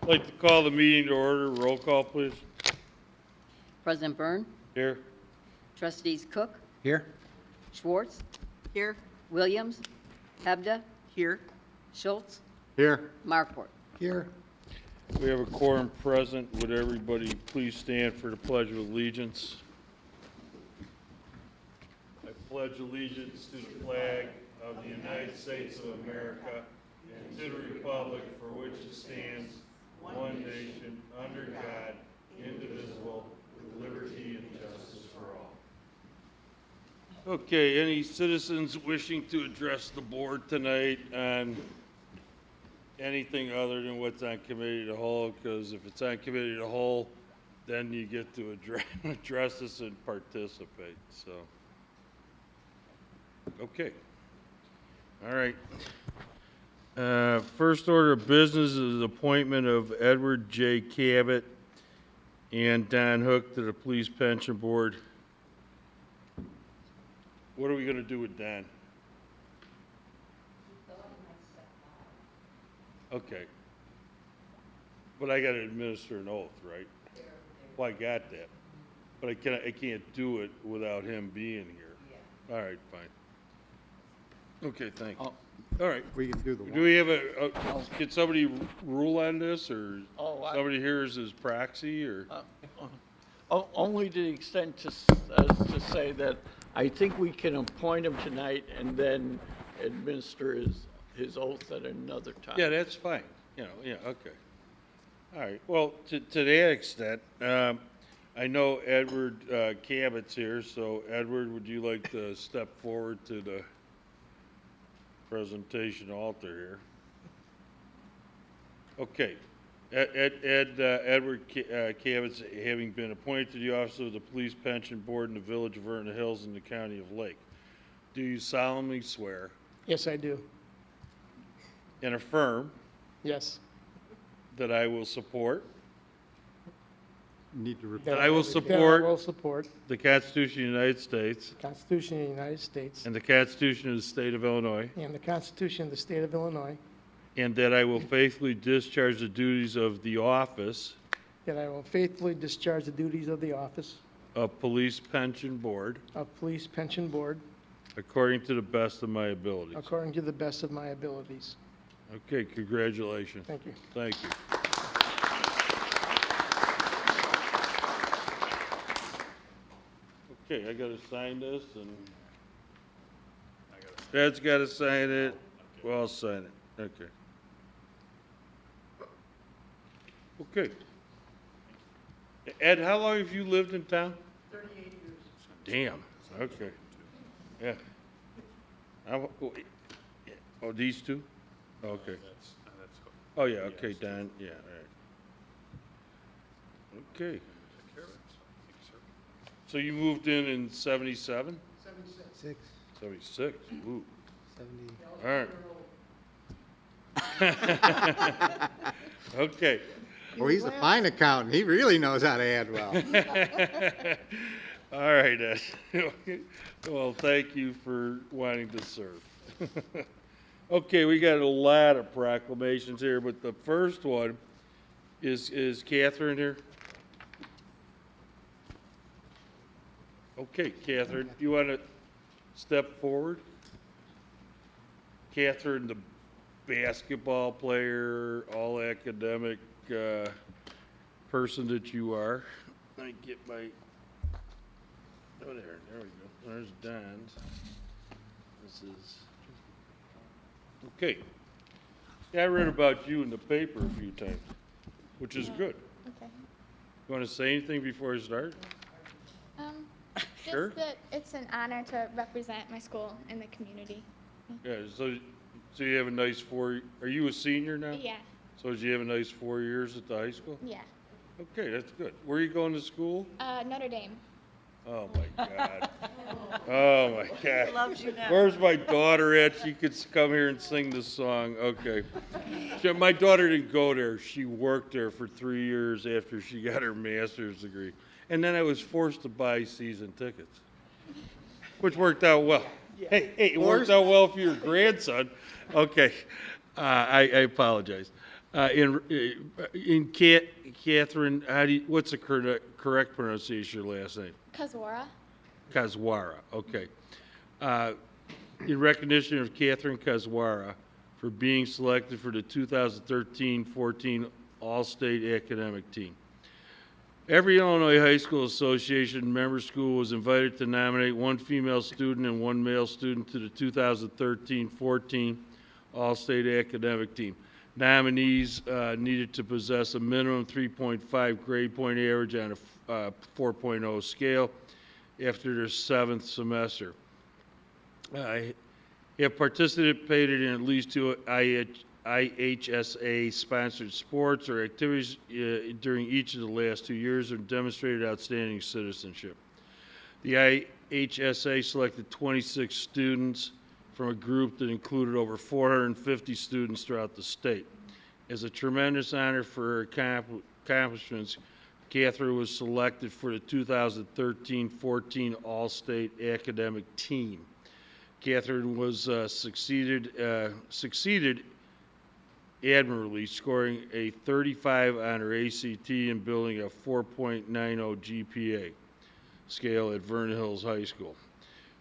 I'd like to call the meeting to order. Roll call, please. President Byrne, Here. Trustees Cook, Here? Schwartz, Here. Williams, Hebda, Here. Schultz, Here. Markwart. Here. We have a quorum present. Would everybody please stand for the Pledge of Allegiance? I pledge allegiance to the flag of the United States of America and to the republic for which it stands, one nation, under God, indivisible, with liberty and justice for all. Okay, any citizens wishing to address the board tonight on anything other than what's on committee of the whole? Because if it's on committee of the whole, then you get to address this and participate, so. Okay. All right. First order of business is appointment of Edward J. Kabot and Don Hook to the Police Pension Board. What are we going to do with Don? Okay. But I got to administer an oath, right? Well, I got that. But I can't do it without him being here. All right, fine. Okay, thank you. All right. We can do the Do we have can somebody rule on this, or somebody here is his proxy, or? Only to the extent to say that I think we can appoint him tonight and then administer his oath at another time. Yeah, that's fine. Yeah, okay. All right. Well, to that extent, I know Edward Cabot's here, so Edward, would you like to step forward to the presentation altar here? Okay. Edward Cabot's having been appointed to the office of the Police Pension Board in the Village of Vernon Hills in the County of Lake. Do you solemnly swear Yes, I do. and affirm Yes. that I will support Need to repeat. That I will That I support will support the Constitution of the United States the Constitution of the United States and the Constitution of the State of Illinois, and the Constitution of the State of Illinois, and that I will faithfully discharge the duties of the office that I will faithfully discharge the duties of the office of Police Pension Board of Police Pension Board according to the best of my abilities. according to the best of my abilities. Okay, congratulations. Thank you. Thank you. Okay, I gotta sign this, and Ed's gotta sign it. Well, I'll sign it. Okay. Okay. Ed, how long have you lived in town? 38 years. Damn, okay. Yeah. Oh, these two? Okay. Oh, yeah, okay, Don, yeah, all right. Okay. So you moved in 77? 76. 76, ooh, 70. all right. Okay. Oh, he's a fine accountant. He really knows how to add well. All right, Ed. Well, thank you for wanting to serve. Okay, we got a lot of proclamations here, but the first one is Katherine here? Okay, Katherine, you want to step forward? Katherine, the basketball player, all academic person that you are. Let me get my, oh, there we go. There's Don's. This is, okay. Yeah, I read about you in the paper a few times, which is good. Okay. You want to say anything before I start? Sure. Just that it's an honor to represent my school in the community. Yeah, so you have a nice are you a senior now? Yeah, So did you have a nice 4 years at the high school? yeah. Okay, that's good. Where are you going to school? Notre Dame. Oh, my God. Oh, my God. Loves you now. Where's my daughter at? She could come here and sing this song. Okay. My daughter didn't go there. She worked there for 3 years after she got her master's degree. And then I was forced to buy season tickets, which worked out well. Hey, it worked out well for your grandson. Okay. I apologize. Catherine, what's the correct pronunciation of your last name? Koczwara. Koczwara, okay. In recognition of Catherine Koczwara for being selected for the 2013-14 All-State Academic Team. Every Illinois High School Association member school was invited to nominate one female student and one male student to the 2013-14 All-State Academic Team. Nominees needed to possess a minimum 3.5 grade point average on a 4.0 scale after their 7th semester. Have participated in at least 2 IHSA-sponsored sports or activities during each of the last 2 years and demonstrated outstanding citizenship. The IHSA selected 26 students from a group that included over 450 students throughout the state. As a tremendous honor for her accomplishments, Katherine was selected for the 2013-14 All-State Academic Team. Katherine was succeeded admirably, scoring a 35 on her ACT and building a 4.90 GPA scale at Vernon Hills High School.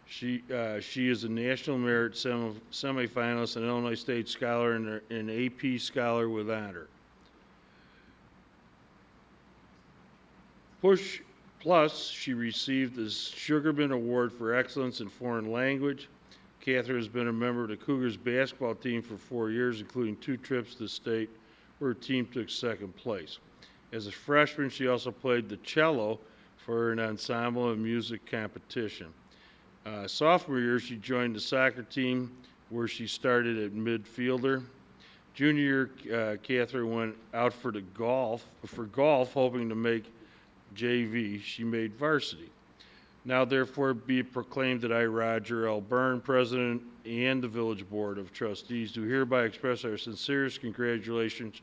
She is a National Merit semifinalist, an Illinois State Scholar, and an AP Scholar with honor. Plus, she received the Sugarman Award for Excellence in Foreign Language. Katherine has been a member of the Cougars basketball team for 4 years, including 2 trips to state where her team took 2nd place. As a freshman, she also played the cello for an ensemble and music competition. Sophomore year, she joined the soccer team where she started at midfielder. Junior year, Katherine went out for golf, hoping to make JV. She made varsity. Now therefore be it proclaimed that I, Roger L. Byrne, President and the Village Board of Trustees, do hereby express our sincerest congratulations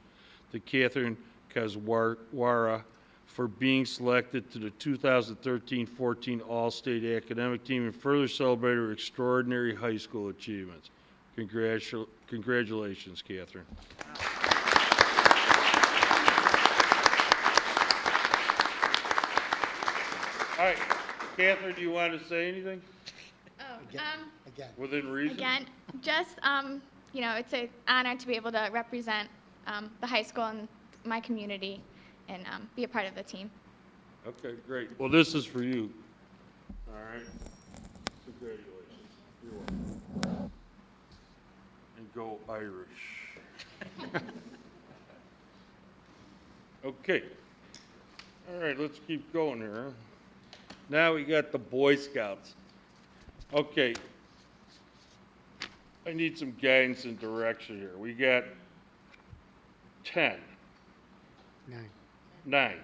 to Catherine Koczwara for being selected to the 2013-14 All-State Academic Team and further celebrate her extraordinary high school achievements. Congratulations, Catherine. All right. Catherine, do you want to say anything? Oh, Within reason? again, just, it's an honor to be able to represent the high school and my community and be a part of the team. Okay, great. Well, this is for you. All right. Congratulations. You're welcome. And go Irish. Okay. All right, let's keep going here. Huh? Now we got the Boy Scouts. Okay. I need some guidance and direction here. We got 10. 9.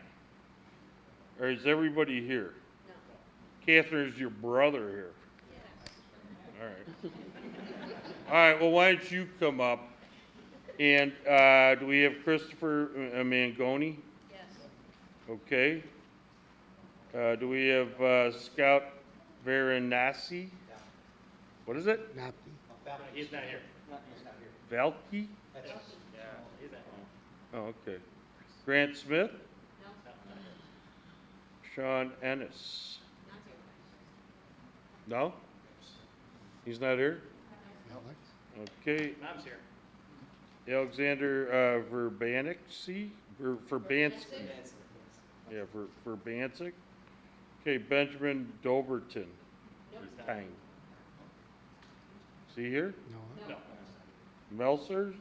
Or is everybody here? No. Catherine, is your brother here? Yeah. All right. All right, well, why don't you come up? And do we have Christopher Mangoni? Yes. Okay. Do we have Scout Varanasi? Yeah. What is it? Not He's not here. Valky? Yeah, he's at home. Oh, okay. Grant Smith? Sean Ennis? No? He's not here? Okay. Mom's here. Alexander Vrbancic? Vrbancic? Yeah, Vrbancic. Okay, Benjamin Dobbertin. Tang. Is he here? No. Melcer?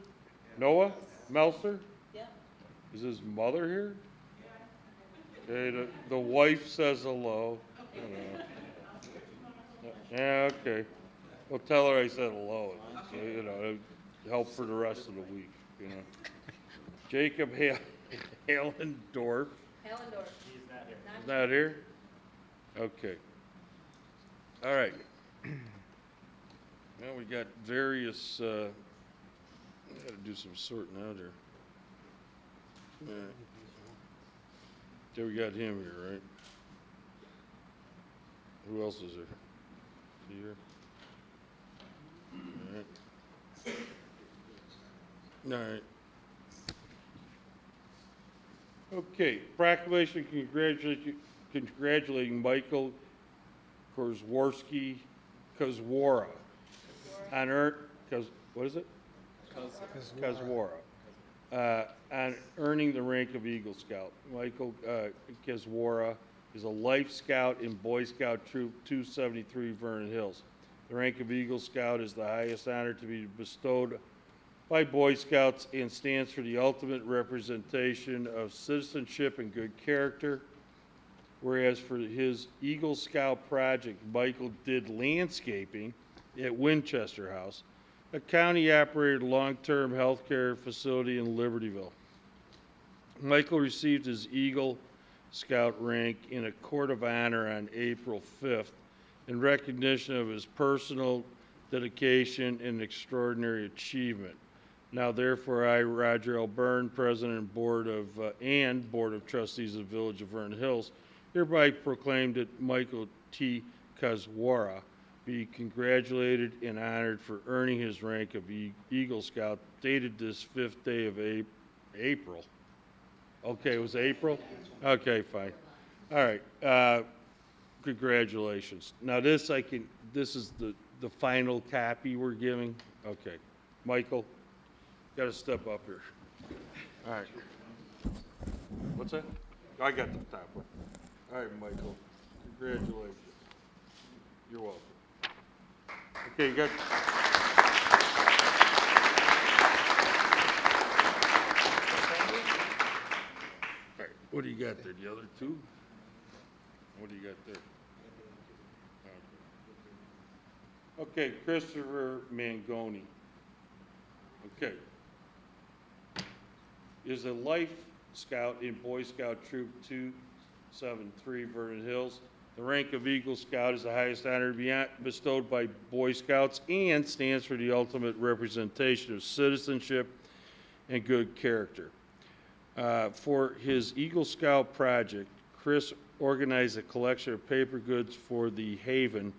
Noah? Melcer? Yeah. Is his mother here? Okay, the wife says hello. Yeah, okay. Well, tell her I said hello. So, it'll help for the rest of the week, Jacob Hallendorf. He's not here. He's not here? Okay. All right. Now we got various, I got to do some sorting out here. All right. Okay, we got him here, right? Who else is there? Is he here? All right. All right. Okay, proclamation congratulating Michael Koczwara on what is it? Koczwara. On earning the rank of Eagle Scout. Michael Koczwara is a Life Scout in Boy Scout Troop 273 Vernon Hills. The rank of Eagle Scout is the highest honor to be bestowed by Boy Scouts and stands for the ultimate representation of citizenship and good character. Whereas for his Eagle Scout project, Michael did landscaping at Winchester House, a county-operated long-term health care facility in Libertyville. Michael received his Eagle Scout rank in a court of honor on April 5th in recognition of his personal dedication and extraordinary achievement. Now, therefore, I, Roger L. Byrne, President and Board of Trustees of the Village of Vernon Hills, hereby proclaim that Michael T. Koczwara be congratulated and honored for earning his rank of Eagle Scout, dated this 5th day of April. Okay, it was April? Okay, fine. All right, congratulations. Now this is the final copy we're giving? Okay, Michael, got to step up here. All right. What's that? I got the top one. All right, Michael, congratulations. You're welcome. Okay, you got. All right, what do you got there? The other two? What do you got there? Okay, Christopher Mangoni. Okay. Is a Life Scout in Boy Scout Troop 273 Vernon Hills. The rank of Eagle Scout is the highest honor bestowed by Boy Scouts and stands for the ultimate representation of citizenship and good character. For his Eagle Scout project, Chris organized a collection of paper goods for the Haven,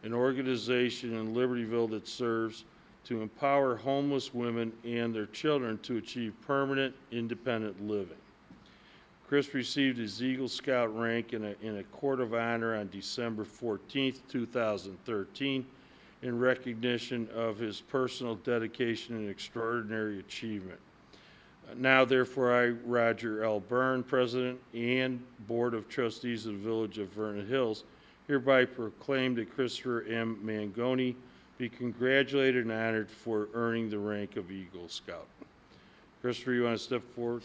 an organization in Libertyville that serves to empower homeless women and their children to achieve permanent, independent living. Chris received his Eagle Scout rank in a court of honor on December 14th, 2013, in recognition of his personal dedication and extraordinary achievement. Now, therefore, I, Roger L. Byrne, President and Board of Trustees of the Village of Vernon Hills, hereby proclaim that Christopher M. Mangoni be congratulated and honored for earning the rank of Eagle Scout. Christopher, you want to step forward?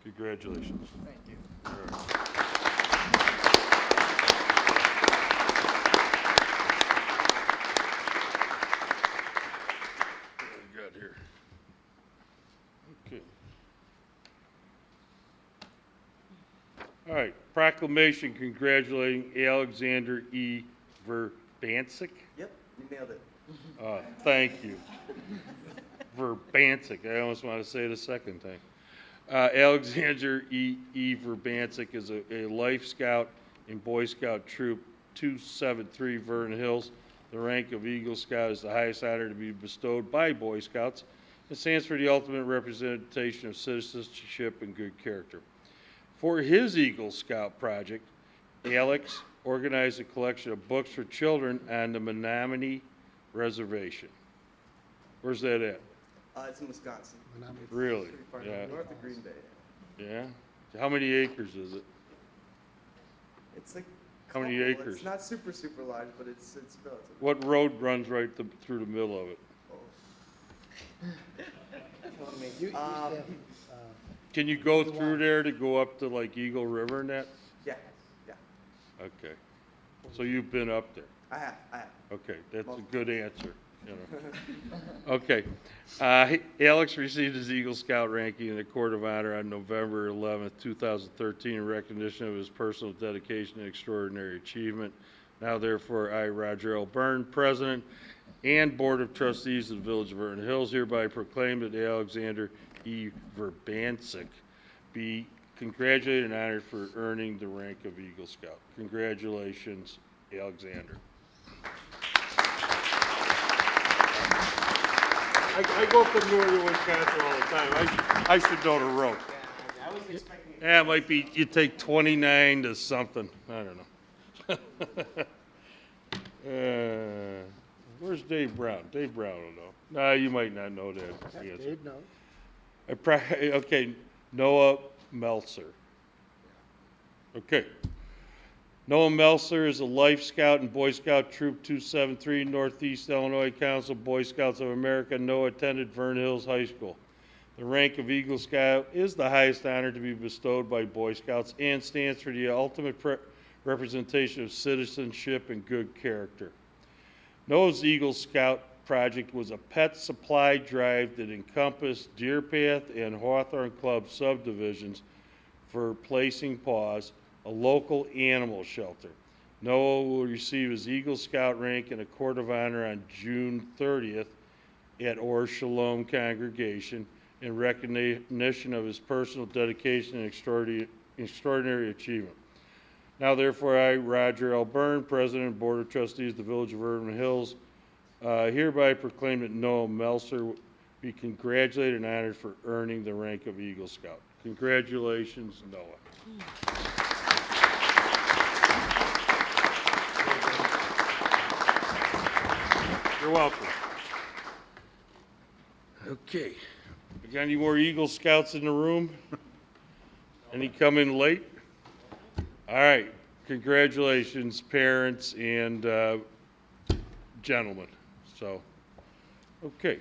Congratulations. Thank you. All right. What do we got here? Okay. All right, proclamation congratulating Alexander E. Vrbancic. Yep, you nailed it. Thank you. Vrbancic, I almost want to say it a second time. Alexander E. Vrbancic is a Life Scout in Boy Scout Troop 273 Vernon Hills. The rank of Eagle Scout is the highest honor to be bestowed by Boy Scouts. It stands for the ultimate representation of citizenship and good character. For his Eagle Scout project, Alex organized a collection of books for children on the Mangoni Reservation. Where's that at? It's in Wisconsin. Really? Pretty far Yeah. north of Green Bay. Yeah? How many acres is it? It's like How many couple. acres? It's not super large, but it's relative. What road runs right through the middle of it? Killing me. You used to have, Can you go through there to go up to like Eagle River and that? Yeah. Okay. So you've been up there? I have. Okay, that's a good answer. You know. Okay. Alex received his Eagle Scout ranking in the Court of Honor on November 11th, 2013 in recognition of his personal dedication and extraordinary achievement. Now, therefore, I, Roger L. Byrne, President and Board of Trustees of the Village of Vernon Hills, hereby proclaim that Alexander E. Vrbancic be congratulated and honored for earning the rank of Eagle Scout. Congratulations, Alexander. I go up to northern Wisconsin all the time. I should know the rope. I was expecting it. Yeah, it might be, you take 29 to something. I don't know. Where's Dave Brown? Dave Brown will know. No, you might not know that. Yes. Dave, no. Okay, Noah Melcer. Okay. Noah Melcer is a Life Scout and Boy Scout Troop 273, Northeast Illinois Council, Boy Scouts of America. Noah attended Vernon Hills High School. The rank of Eagle Scout is the highest honor to be bestowed by Boy Scouts and stands for the ultimate representation of citizenship and good character. Noah's Eagle Scout project was a pet supply drive that encompassed Deer Path and Hawthorne Club subdivisions for Placing Paws, a local animal shelter. Noah will receive his Eagle Scout rank and a Court of Honor on June 30th at Or Shalom Congregation in recognition of his personal dedication and extraordinary achievement. Now therefore I, Roger L. Byrne, President and Board of Trustees of the Village of Vernon Hills, hereby proclaim that Noah Melcer be congratulated and honored for earning the rank of Eagle Scout. Congratulations, Noah. You're welcome. Okay. We got any more Eagle Scouts in the room? Any come in late? All right. Congratulations, parents and gentlemen. So, okay.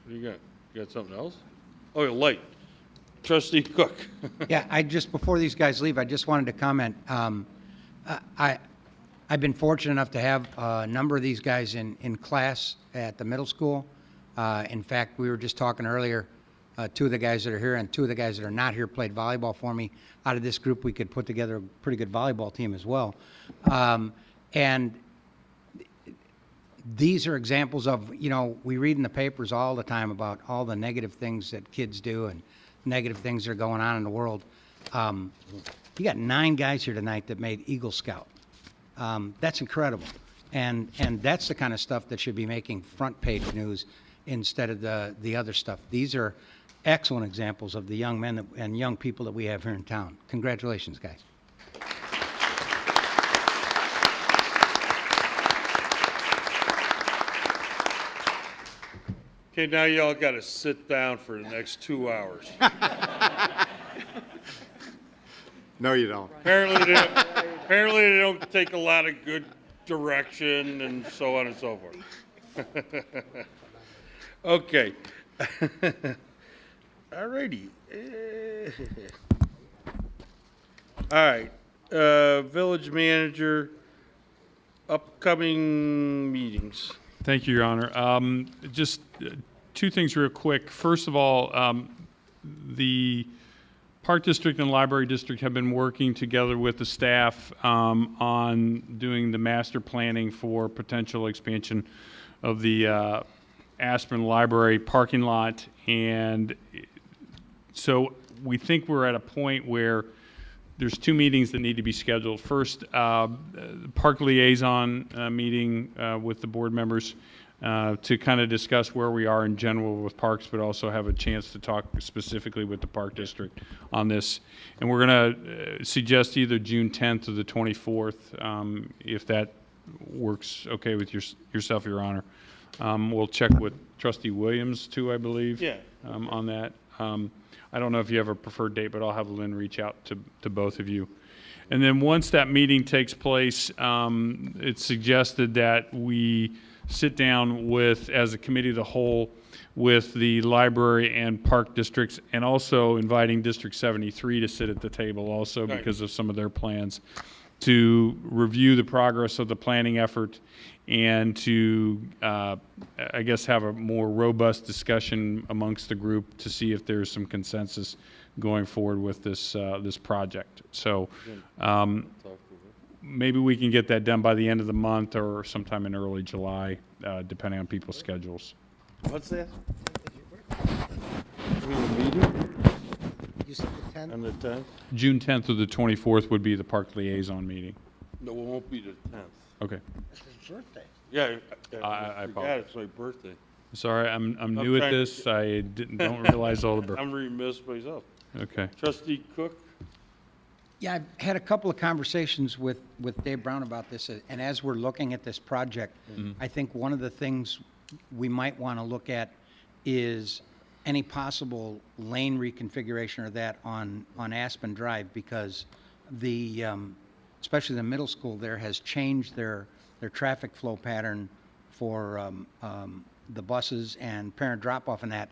What do you got? You got something else? Oh, you're late. Trustee Cook. Yeah, before these guys leave, I just wanted to comment. I've been fortunate enough to have a number of these guys in class at the middle school. In fact, we were just talking earlier, two of the guys that are here and two of the guys that are not here played volleyball for me. Out of this group, we could put together a pretty good volleyball team as well. And these are examples of, we read in the papers all the time about all the negative things that kids do and negative things that are going on in the world. You got 9 guys here tonight that made Eagle Scout. That's incredible. And that's the kind of stuff that should be making front page news instead of the other stuff. These are excellent examples of the young men and young people that we have here in town. Congratulations, guys. Okay, now y'all got to sit down for the next 2 hours. No, you don't. Apparently they don't take a lot of good direction and so on and so forth. Okay. All righty. All right. Village manager, upcoming meetings. Thank you, Your Honor. Just 2 things real quick. First of all, the Park District and Library District have been working together with the staff on doing the master planning for potential expansion of the Aspen Library parking lot. And so we think we're at a point where there's 2 meetings that need to be scheduled. First, the park liaison meeting with the board members to kind of discuss where we are in general with parks, but also have a chance to talk specifically with the Park District on this. And we're going to suggest either June 10th or the 24th, if that works okay with yourself, Your Honor. We'll check with Trustee Williams, too, I believe, on that. I don't know if you have a preferred date, but I'll have Lynn reach out to both of you. And then once that meeting takes place, it's suggested that we sit down with, as a committee of the whole, with the library and park districts, and also inviting District 73 to sit at the table also because of some of their plans, to review the progress of the planning effort and to, I guess, have a more robust discussion amongst the group to see if there's some consensus going forward with this this project. So maybe we can get that done by the end of the month or sometime in early July, depending on people's schedules. What's that? You said the 10th? On the 10th? June 10th or the 24th would be the park liaison meeting. No, it won't be the 10th. Okay. Yeah, I forgot apologize. it's my birthday. Sorry, I'm new at trying to- this. I don't realize all the birth. I'm remiss myself. Okay. Trustee Cook? Yeah, I've had a couple of conversations with Dave Brown about this, and as we're looking at this project, I think one of the things we might want to look at is any possible lane reconfiguration or that on Aspen Drive, because the, especially the middle school there has changed their traffic flow pattern for the buses and parent drop-off and that.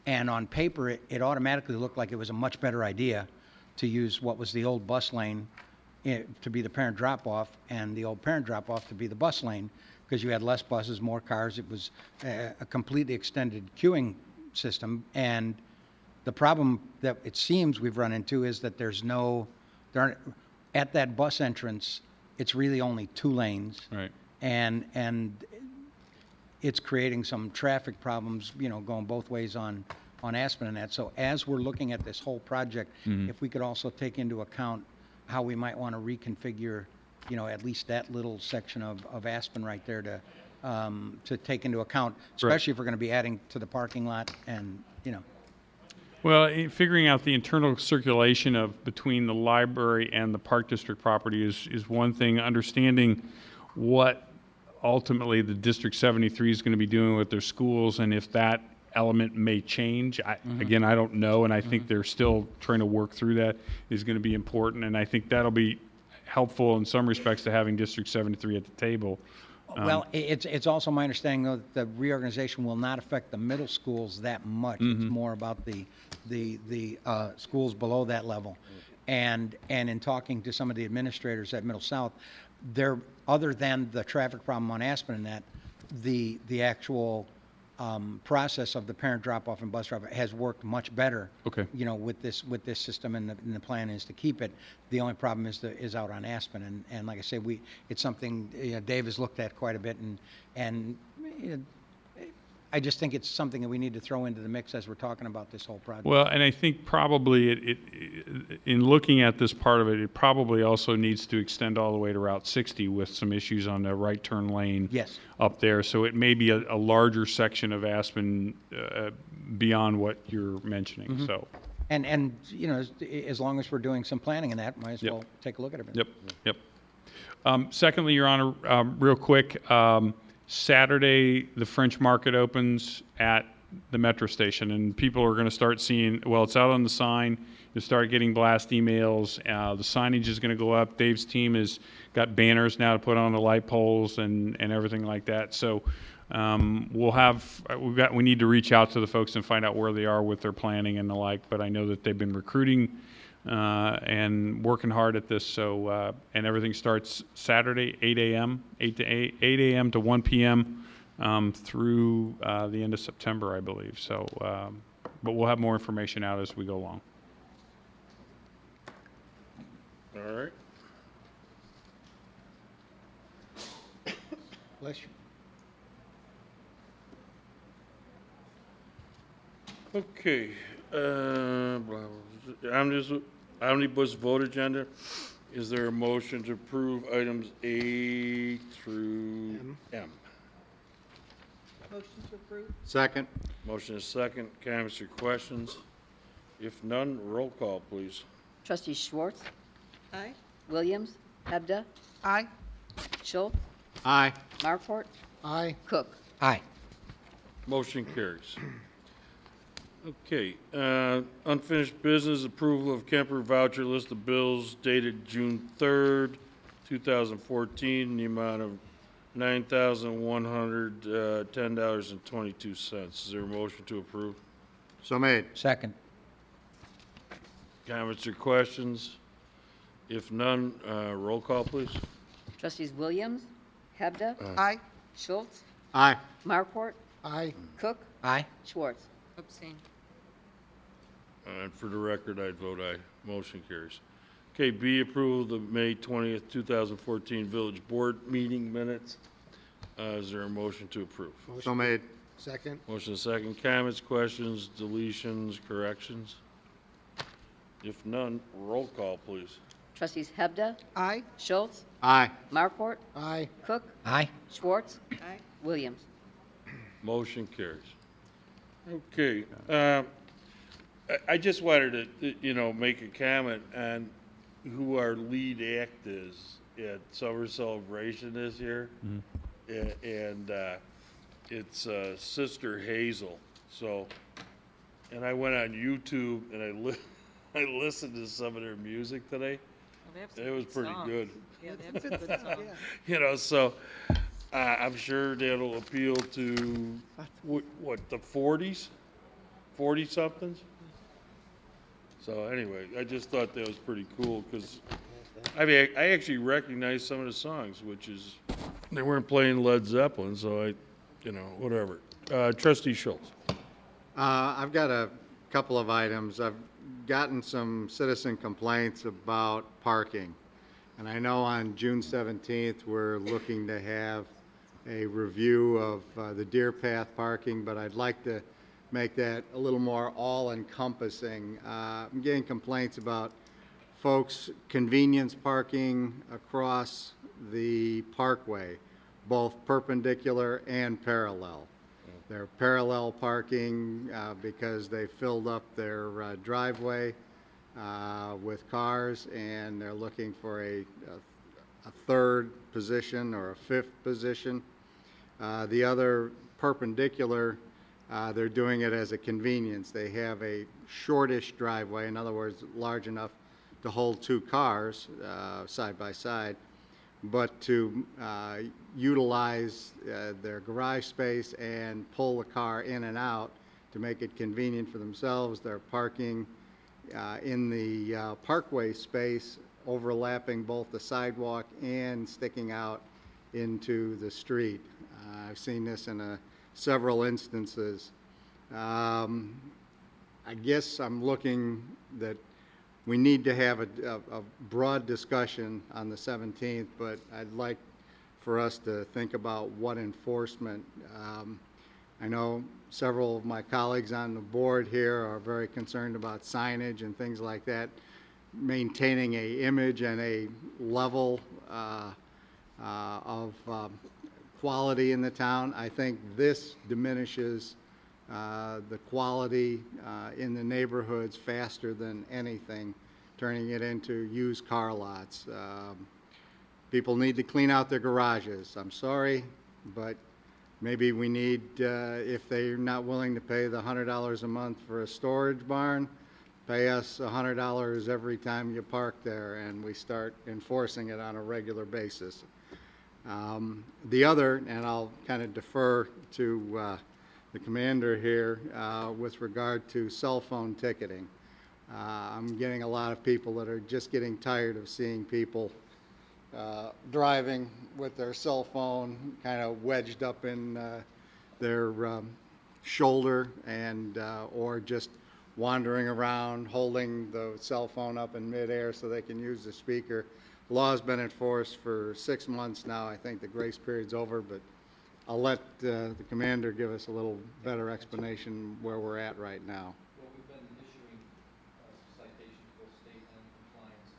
And on paper, it automatically looked like it was a much better idea to use what was the old bus lane to be the parent drop-off and the old parent drop-off to be the bus lane, because you had less buses, more cars. It was a completely extended queuing system. And the problem that it seems we've run into is that there aren't, at that bus entrance, it's really only 2 lanes. Right. And it's creating some traffic problems, going both ways on Aspen and that. So as we're looking at this whole project, if we could also take into account how we might want to reconfigure, at least that little section of Aspen right there to take into account, especially if we're going to be adding to the parking lot and. Well, figuring out the internal circulation of between the library and the Park District property is one thing. Understanding what ultimately the District 73 is going to be doing with their schools, and if that element may change. Again, I don't know, and I think they're still trying to work through that, is going to be important, and I think that'll be helpful in some respects to having District 73 at the table. Well, it's also my understanding, though, that the reorganization will not affect the middle schools that much. It's more about the schools below that level. And in talking to some of the administrators at Middle South, they're, other than the traffic problem on Aspen and that, the actual process of the parent drop-off and bus drop-off has worked much better. Okay. With this system, and the plan is to keep it. The only problem is out on Aspen, and like I say, it's something Dave has looked at quite a bit, and I just think it's something that we need to throw into the mix as we're talking about this whole project. Well, and I think probably in looking at this part of it, it probably also needs to extend all the way to Route 60 with some issues on the right turn lane. Yes. Up there. So it may be a larger section of Aspen beyond what you're mentioning. So. And as long as we're doing some planning in that, might as Yep. well take a look at it. Yep. Secondly, Your Honor, real quick, Saturday, the French Market opens at the metro station, and people are going to start seeing, well, it's out on the sign. You'll start getting blast emails. The signage is going to go up. Dave's team has got banners now to put on the light poles and everything like that. So we need to reach out to the folks and find out where they are with their planning and the like, but I know that they've been recruiting and working hard at this. So, and everything starts Saturday, 8 a.m. to 1 p.m. Through the end of September, I believe. So, but we'll have more information out as we go along. All right. Bless you. Okay, omnibus vote agenda. Is there a motion to approve items A through M? Motion to approve? Second. Motion is second. Comments or questions? If none, roll call, please. Trustee Schwartz? Aye. Williams? Hebda? Aye. Schultz? Aye. Markwart? Aye. Cook? Aye. Motion carries. Okay, unfinished business, approval of Kemper voucher list of bills dated June 3rd, 2014, in the amount of $9,110.22. Is there a motion to approve? So made. Second. Comments or questions? If none, roll call, please. Trustees Williams? Hebda? Aye. Schultz? Aye. Markwart? Aye. Cook? Aye. Schwartz? Abstain. And for the record, I'd vote aye. Motion carries. Okay, B, approval of the May 20th, 2014 Village Board meeting minutes. Is there a motion to approve? So made. Second. Motion is second. Comments, questions, deletions, corrections? If none, roll call, please. Trustees Hebda? Aye. Schultz? Aye. Marport, Aye. Cook, Aye. Schwartz. Williams. Motion carries. Okay, I just wanted to, make a comment on who our lead act is at Summer Celebration this year. And it's Sister Hazel. So, and I went on YouTube and I listened to some of their music today. It was pretty good. Yeah, they have some good songs. So I'm sure that'll appeal to, what, the 40s? 40-somethings? So anyway, I just thought that was pretty cool because, I mean, I actually recognized some of the songs, which is, they weren't playing Led Zeppelin, so whatever. Trustee Schultz. I've got a couple of items. I've gotten some citizen complaints about parking. And I know on June 17th, we're looking to have a review of the Deer Path parking, but I'd like to make that a little more all-encompassing. I'm getting complaints about folks convenience parking across the parkway, both perpendicular and parallel. They're parallel parking because they filled up their driveway with cars, and they're looking for a third position or a fifth position. The other perpendicular, they're doing it as a convenience. They have a shortish driveway, in other words, large enough to hold two cars side by side, but to utilize their garage space and pull the car in and out to make it convenient for themselves. They're parking in the parkway space, overlapping both the sidewalk and sticking out into the street. I've seen this in several instances. I guess I'm looking that we need to have a broad discussion on the 17th, but I'd like for us to think about what enforcement. I know several of my colleagues on the board here are very concerned about signage and things like that, maintaining an image and a level of quality in the town. I think this diminishes the quality in the neighborhoods faster than anything, turning it into used car lots. People need to clean out their garages. I'm sorry, but maybe we need, if they're not willing to pay the $100 a month for a storage barn, pay us $100 every time you park there, and we start enforcing it on a regular basis. The other, and I'll kind of defer to the commander here with regard to cell phone ticketing. I'm getting a lot of people that are just getting tired of seeing people driving with their cell phone kind of wedged up in their shoulder and or just wandering around holding the cell phone up in midair so they can use the speaker. The law's been enforced for 6 months now. I think the grace period's over, but I'll let the commander give us a little better explanation where we're at right now. Well, we've been issuing citations both state and compliance.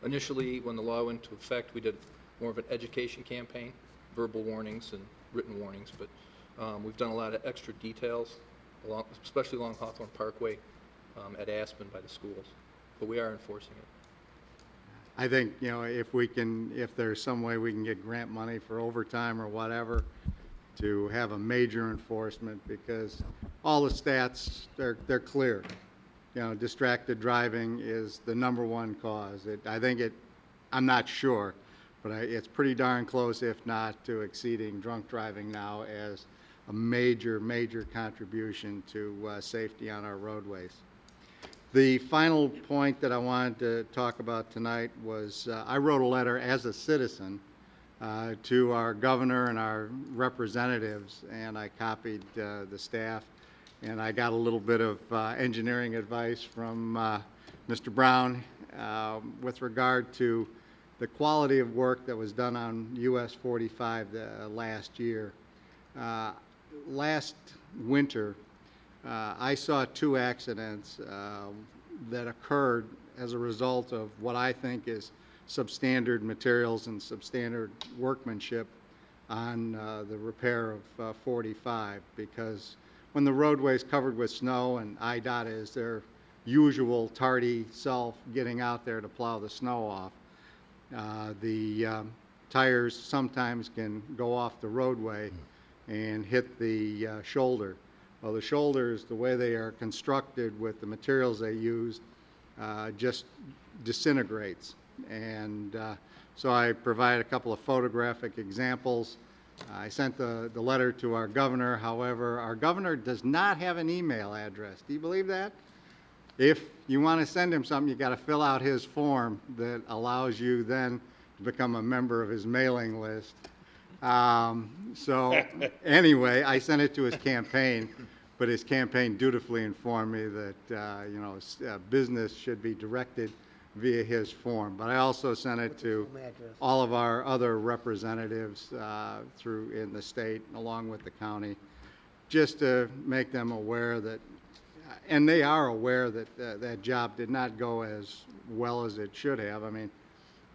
Initially, when the law went into effect, we did more of an education campaign, verbal warnings and written warnings, but we've done a lot of extra details, especially along Hawthorne Parkway at Aspen by the schools, but we are enforcing it. I think, if there's some way we can get grant money for overtime or whatever to have a major enforcement, because all the stats, they're clear. Distracted driving is the #1 cause. I'm not sure, but it's pretty darn close, if not to exceeding drunk driving now as a major, major contribution to safety on our roadways. The final point that I wanted to talk about tonight was I wrote a letter as a citizen to our governor and our representatives, and I copied the staff, and I got a little bit of engineering advice from Mr. Brown with regard to the quality of work that was done on US 45 last year. Last winter, I saw 2 accidents that occurred as a result of what I think is substandard materials and substandard workmanship on the repair of 45, because when the roadway is covered with snow and IDOT is their usual tardy self getting out there to plow the snow off, the tires sometimes can go off the roadway and hit the shoulder. Well, the shoulders, the way they are constructed with the materials they used, just disintegrates. And so I provide a couple of photographic examples. I sent the letter to our governor. However, our governor does not have an email address. Do you believe that? If you want to send him something, you got to fill out his form that allows you then to become a member of his mailing list. So anyway, I sent it to his campaign, but his campaign dutifully informed me that business should be directed via his form. But I also sent it to all of our other representatives through in the state, along with the county, just to make them aware that, and they are aware that that job did not go as well as it should have. I mean,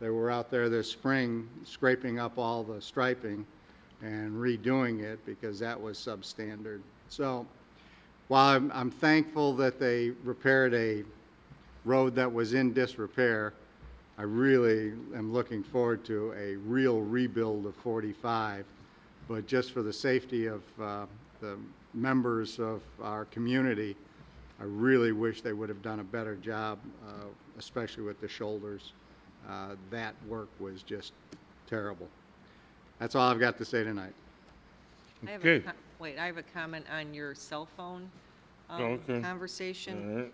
they were out there this spring scraping up all the striping and redoing it because that was substandard. So while I'm thankful that they repaired a road that was in disrepair, I really am looking forward to a real rebuild of 45. But just for the safety of the members of our community, I really wish they would have done a better job, especially with the shoulders. That work was just terrible. That's all I've got to say tonight. Okay. I have a comment on your cell phone Okay. conversation. All right.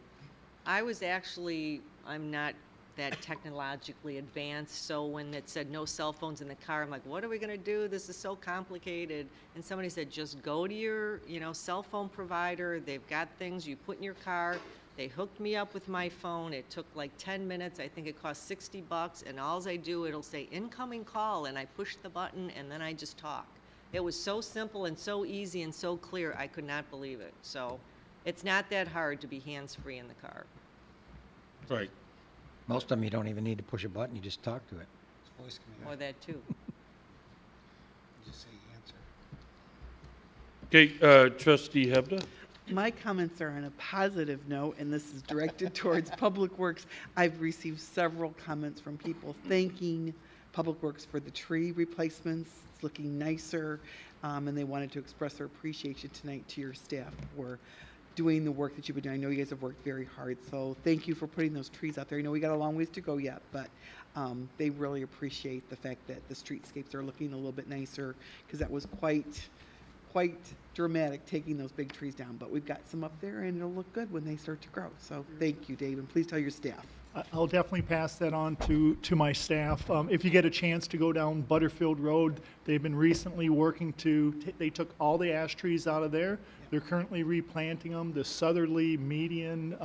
I'm not that technologically advanced, so when it said no cell phones in the car, I'm like, what are we gonna do? This is so complicated. And somebody said, just go to your, cell phone provider. They've got things you put in your car. They hooked me up with my phone. It took like 10 minutes. I think it cost $60, and all I do, it'll say incoming call, and I push the button, and then I just talk. It was so simple and so easy and so clear, I could not believe it. So it's not that hard to be hands-free in the car. Right. Most of them, you don't even need to push a button, you just talk to it. Or that too. Just say answer. Okay, Trustee Hebda? My comments are on a positive note, and this is directed towards Public Works. I've received several comments from people thanking Public Works for the tree replacements. It's looking nicer, and they wanted to express their appreciation tonight to your staff for doing the work that you've been doing. I know you guys have worked very hard, so thank you for putting those trees out there. I know we got a long ways to go yet, but they really appreciate the fact that the streetscapes are looking a little bit nicer, because that was quite dramatic taking those big trees down. But we've got some up there, and it'll look good when they start to grow. So thank you, Dave, and please tell your staff. I'll definitely pass that on to my staff. If you get a chance to go down Butterfield Road, they've been recently working they took all the ash trees out of there. They're currently replanting them. The southerly median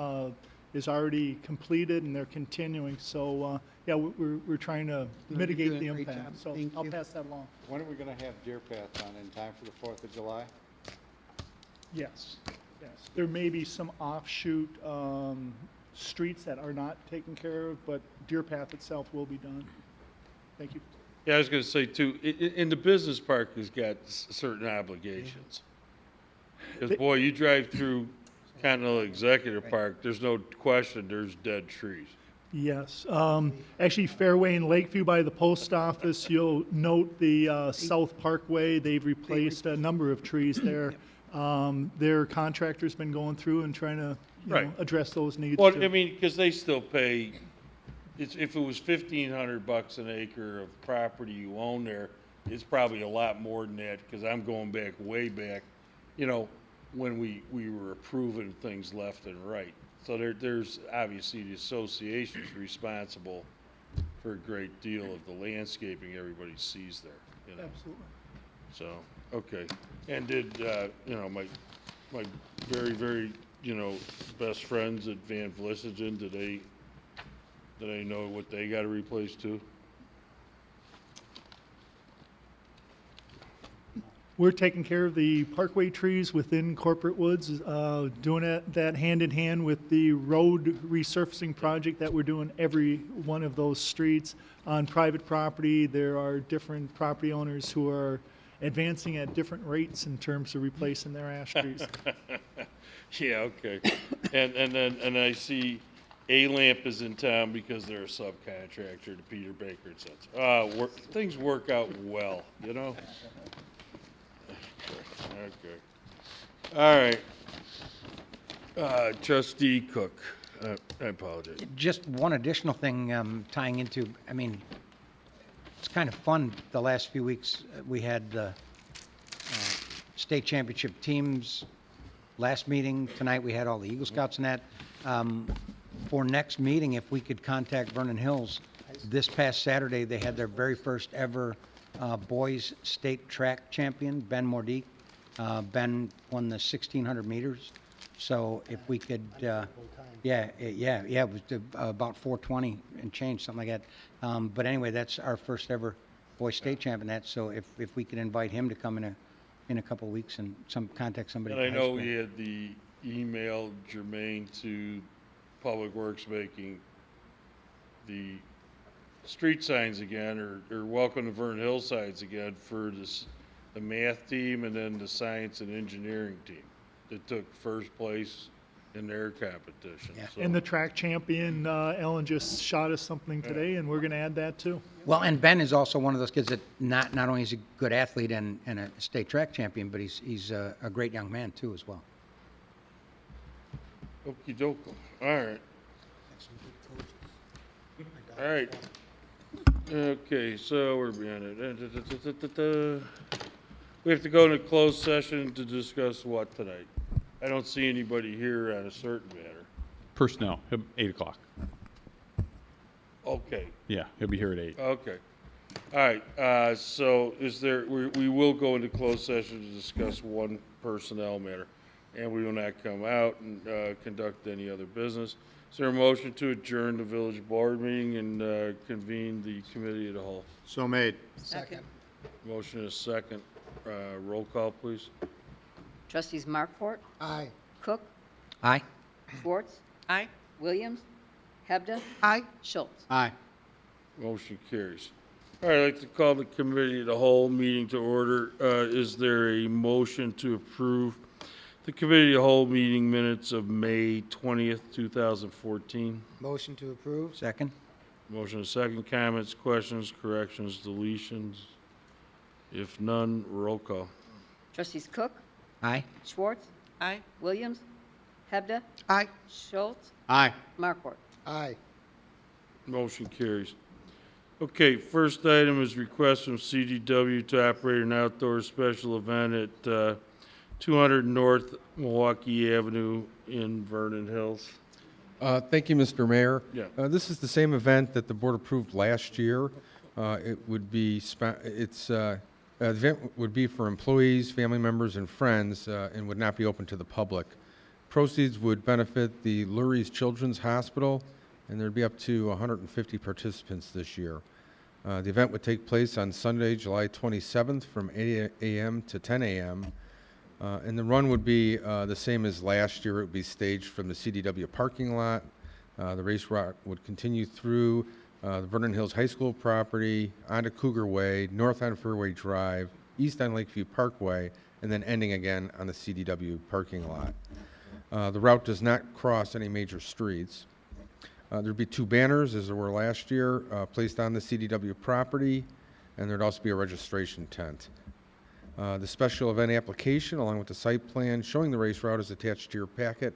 is already completed, and they're continuing. So, yeah, we're trying to mitigate the impact. So I'll pass that along. When are we going to have Deer Path on in time for the 4th of July? Yes. There may be some offshoot streets that are not taken care of, but Deer Path itself will be done. Thank you. Yeah, I was going to say too, in the business park has got certain obligations. Because boy, you drive through Continental Executive Park, there's no question there's dead trees. Yes. Actually, Fairway and Lakeview by the post office, you'll note the South Parkway. They've replaced a number of trees there. Their contractor's been going through and trying to address those needs. Well, too. I mean, because they still pay, if it was $1,500 an acre of property you own there, it's probably a lot more than that, because I'm going back, way back, when we were approving things left and right. So there's obviously the association's responsible for a great deal of the landscaping everybody sees there. Absolutely. So, okay. And did, my very, very, best friends at Van Vlissingen, did they know what they got to replace too? We're taking care of the parkway trees within Corporate Woods, doing that hand in hand with the road resurfacing project that we're doing every one of those streets. On private property, there are different property owners who are advancing at different rates in terms of replacing their ash trees. Yeah, okay. And I see A-Lamp is in town because they're a subcontractor to Peter Baker and Sons. Things work out well, you know? Okay. All right. Trustee Cook, I apologize. Just one additional thing tying into, I mean, it's kind of fun the last few weeks. We had the state championship teams last meeting. Tonight we had all the Eagle Scouts and that. For next meeting, if we could contact Vernon Hills, this past Saturday, they had their very first ever boys state track champion, Ben Mordique. Ben won the 1,600 meters. So if we could, it was about 4:20 and change, something like that. But anyway, that's our first ever boys state champion. That so if we could invite him to come in a couple of weeks and contact somebody. And I at the know high we school. had the email germane to Public Works making the street signs again, or welcome to Vernon Hill signs again for the math team and then the science and engineering team that took first place in their competition. Yeah. So, And the track champion, Ellen just shot us something today, and we're going to add that too. Well, and Ben is also one of those kids that not only is he a good athlete and a state track champion, but he's a great young man too as well. Okey doke. All right. All right. Okay, so we're beyond it. We have to go into closed session to discuss what tonight? I don't see anybody here on a certain matter. Personnel, 8 o'clock. Okay, Yeah, he'll be here at 8. okay. All right, so we will go into closed session to discuss one personnel matter, and we will not come out and conduct any other business. Is there a motion to adjourn the village board meeting and convene the committee of the whole? So made. Second. Motion is second. Roll call, please. Trustees Markwart, Aye. Cook, Aye. Schwartz, Aye. Williams, Hebda, Aye. Schultz. Aye. Motion carries. All right, I'd like to call the committee of the whole meeting to order. Is there a motion to approve the committee of the whole meeting minutes of May 20th, 2014? Motion to approve? Second. Motion is second. Comments, questions, corrections, deletions? If none, roll call. Trustees Cook, Aye. Schwartz, Aye. Williams, Hebda, Aye. Schultz, Aye. Markwart. Aye. Motion carries. Okay, first item is request from CDW to operate an outdoor special event at 200 North Milwaukee Avenue in Vernon Hills. Thank you, Mr. Mayor. Yeah. This is the same event that the board approved last year. It would be, the event would be for employees, family members, and friends, and would not be open to the public. Proceeds would benefit the Lurie's Children's Hospital, and there'd be up to 150 participants this year. The event would take place on Sunday, July 27th from 8 a.m. to 10 a.m. And the run would be the same as last year. It would be staged from the CDW parking lot. The race route would continue through the Vernon Hills High School property, onto Cougar Way, north on Fairway Drive, east on Lakeview Parkway, and then ending again on the CDW parking lot. The route does not cross any major streets. There'd be 2 banners, as there were last year, placed on the CDW property, and there'd also be a registration tent. The special event application, along with the site plan showing the race route, is attached to your packet.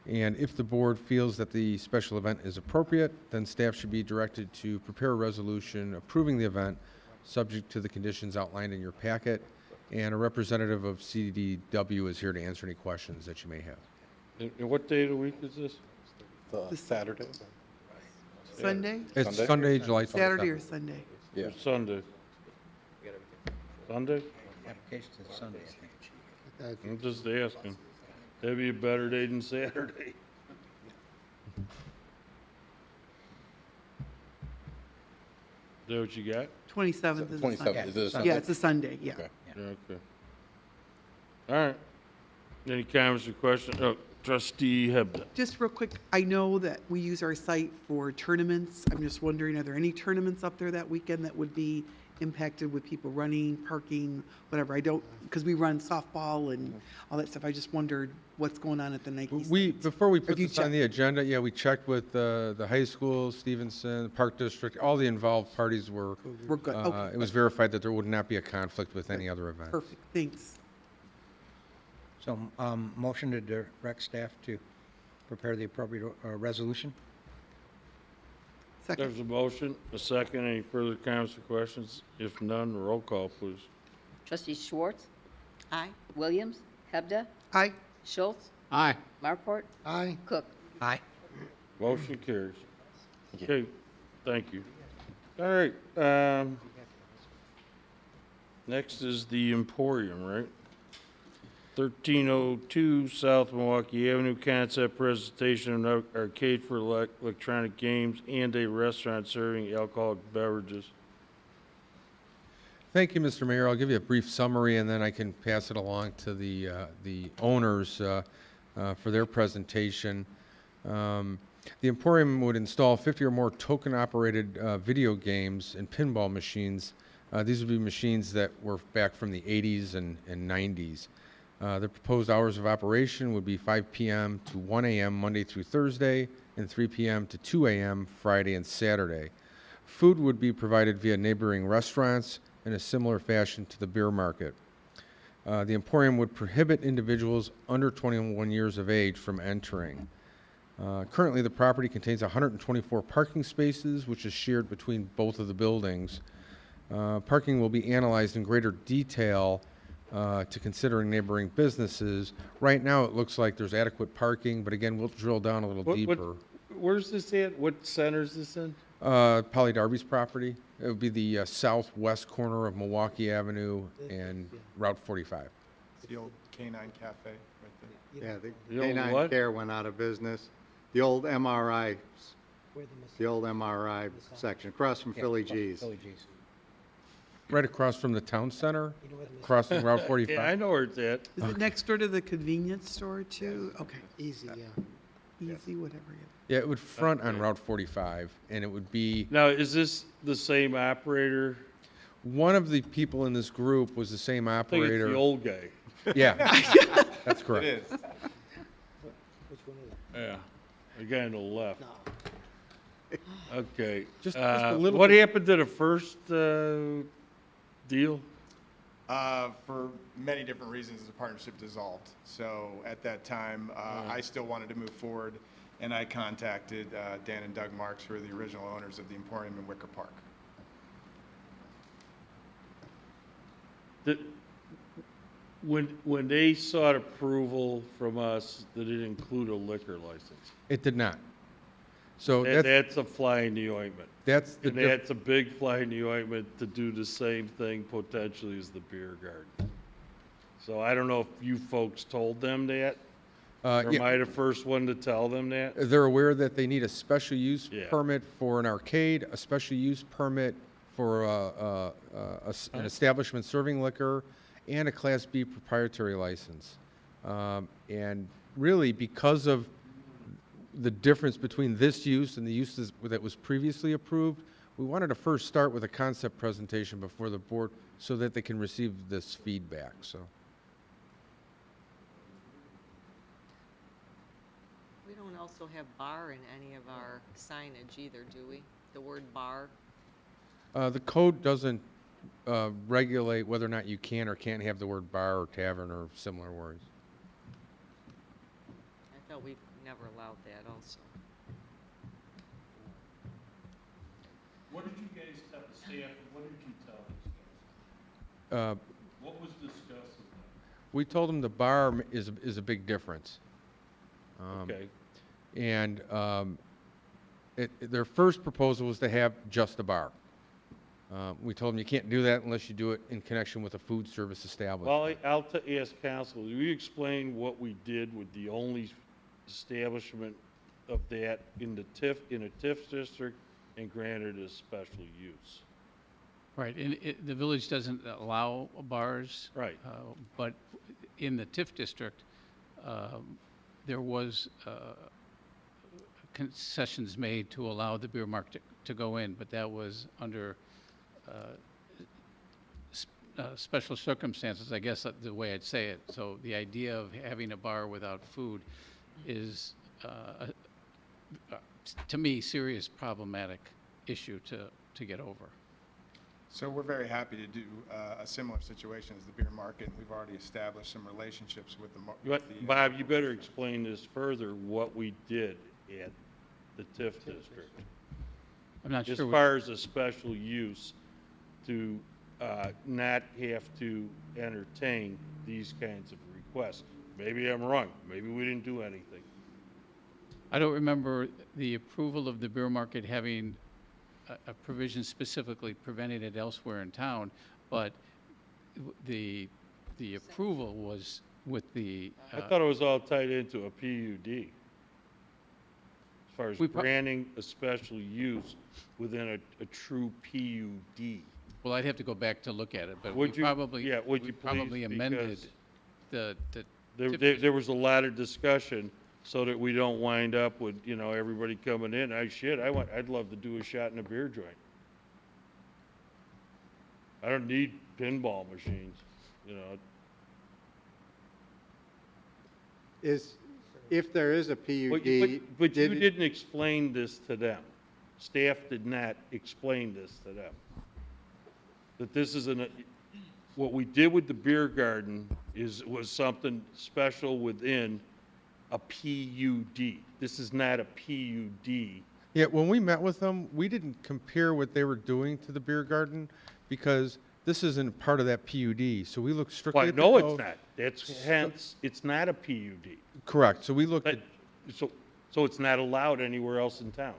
And if the board feels that the special event is appropriate, then staff should be directed to prepare a resolution approving the event, subject to the conditions outlined in your packet. And a representative of CDW is here to answer any questions that you may have. And what day of the week is this? Saturday? Sunday? It's Sunday, July 27th. Saturday or Sunday? Yeah. Or Sunday? Sunday? Application to Sunday, I think. I'm just asking. That'd be a better day than Saturday. Is that what you got? 27th is a 27th, Sunday. is it a Yeah, Sunday? it's a Sunday, yeah. Okay. Yeah, okay. All right. Any comments or questions? Oh, trustee Hebda. Just real quick, I know that we use our site for tournaments. I'm just wondering, are there any tournaments up there that weekend that would be impacted with people running, parking, whatever? I don't, because we run softball and all that stuff. I just wondered what's going on at the Nike site. Before we Or put if you this on checked. the agenda, yeah, we checked with the high school, Stevenson, the Park District, all the involved parties were. We're good, okay. It was verified that there would not be a conflict with any other event. Perfect, thanks. So, motion to direct staff to prepare the appropriate resolution? Second. There's a motion, a second. Any further comments or questions? If none, roll call, please. Trustee Schwartz, Aye. Williams, Hebda, Aye. Schultz, Aye. Marport, Aye. Cook. Aye. Motion carries. Okay, thank you. All right, next is the Emporium, right? 1302 South Milwaukee Avenue, concept presentation of arcade for electronic games and a restaurant serving alcoholic beverages. Thank you, Mr. Mayor. I'll give you a brief summary, and then I can pass it along to the owners for their presentation. The Emporium would install 50 or more token-operated video games and pinball machines. These would be machines that were back from the 80s and 90s. The proposed hours of operation would be 5 p.m. to 1 a.m. Monday through Thursday, and 3 p.m. to 2 a.m. Friday and Saturday. Food would be provided via neighboring restaurants in a similar fashion to the beer market. The Emporium would prohibit individuals under 21 years of age from entering. Currently, the property contains 124 parking spaces, which is shared between both of the buildings. Parking will be analyzed in greater detail to considering neighboring businesses. Right now, it looks like there's adequate parking, but again, we'll drill down a little deeper. Where's this at? What center is this in? Polly Darby's property. It would be the southwest corner of Milwaukee Avenue and Route 45. The old Canine Cafe right there. Yeah, the The old Canine what? Care went out of business. The old MRI, the old MRI section, across from Philly G's. Philly G's. Right across from the town center, crossing Route 45. Yeah, I know where it's at. Is it next door to the convenience store too? Okay, Easy, yeah. easy, whatever. Yeah, it would front on Route 45, and it would be, Now, is this the same operator? one of the people in this group was the same I think it's operator. the old guy. Yeah, that's correct. It is. Yeah, the guy on the left. Okay. Just a little What bit- happened to the first deal? For many different reasons, the partnership dissolved. So at that time, I still wanted to move forward, and I contacted Dan and Doug Marks, who are the original owners of the Emporium in Wicker Park. When they sought approval from us, did it include a liquor license? It did not. So That's a fly in the ointment. that's the And diff- that's a big fly in the ointment to do the same thing potentially as the beer garden. So I don't know if you folks told them that? Or am yeah, I the first one to tell them that? they're aware that they need a special use Yeah. permit for an arcade, a special use permit for an establishment serving liquor, and a Class B proprietary license. And really, because of the difference between this use and the uses that was previously approved, we wanted to first start with a concept presentation before the board so that they can receive this feedback, so. We don't also have bar in any of our signage either, do we? The word bar? The code doesn't regulate whether or not you can or can't have the word bar or tavern or similar words. I thought we've never allowed that also. What did you guys tell the staff, what did you tell these guys? What was discussed with them? We told them the bar is a big difference. Okay. And their first proposal was to have just a bar. We told them you can't do that unless you do it in connection with a food service establishment. Well, I'll ask council, will you explain what we did with the only establishment of that in a TIF district and granted as special use? Right, and the village doesn't allow bars. Right. But in the TIF district, there was concessions made to allow the beer market to go in, but that was under special circumstances, I guess the way I'd say it. So the idea of having a bar without food is, to me, serious problematic issue to get over. So we're very happy to do a similar situation as the beer market. We've already established some relationships with the Bob, you better explain this further, what we did at the TIF district. I'm not As sure. far as a special use to not have to entertain these kinds of requests. Maybe I'm wrong. Maybe we didn't do anything. I don't remember the approval of the beer market having a provision specifically preventing it elsewhere in town, but the approval was with the. I thought it was all tied into a PUD. As far as We granting a special use within a true PUD. Well, I'd have to go back to look at it, but Would we you- probably, yeah, would we you probably please, amended because the There was a lot of discussion so that we don't wind up with, everybody coming in. I'd love to do a shot in a beer joint. I don't need pinball machines, If there is a But PUD. but you didn't explain this to them. Staff did not explain this to them. That this is what we did with the beer garden was something special within a PUD. This is not a PUD. Yeah, when we met with them, we didn't compare what they were doing to the beer garden because this isn't part of that PUD. So we looked strictly Well, at the no, code. it's not. That's hence, it's not a PUD. Correct. So we looked at, So it's not allowed anywhere else in town.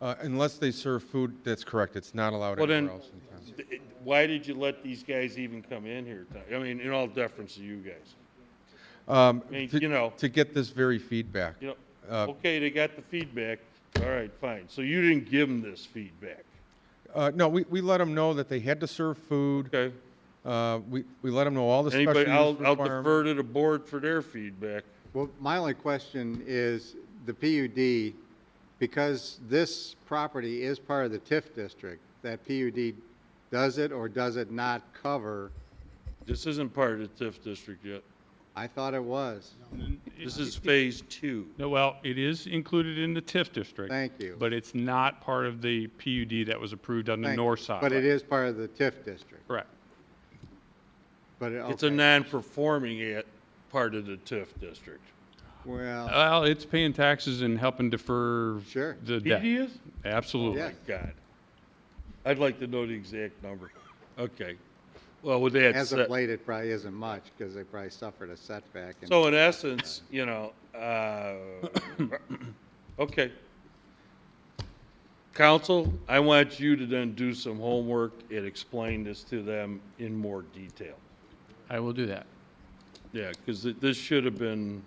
unless they serve food, that's correct. It's not allowed Well, anywhere then, else in town. why did you let these guys even come in here? I mean, in all deference to you guys. mean, To get this very feedback. Okay, they got the feedback. All right, fine. So you didn't give them this feedback. No, we let them know that they had to serve food. Okay. We let them know all the special use I'll requirements. defer to the board for their feedback. Well, my only question is the PUD, because this property is part of the TIF district, that PUD, does it or does it not cover? This isn't part of the TIF district yet. I thought it was. This is phase 2. No, well, it is included in the TIF district. Thank you. But it's not part of the PUD that was approved on the Thank you. north side. But it is part of the TIF district. Correct. But It's a okay. non-performing part of the TIF district. Well, Well, it's paying taxes and helping defer Sure. the debt. PD is? Absolutely. Yeah. My God. I'd like to know the exact number. Okay. Well, with that as said, of late, it probably isn't much because they probably suffered a setback. and- so in essence, okay. Council, I want you to then do some homework and explain this to them in more detail. I will do that. Yeah, because this should have been,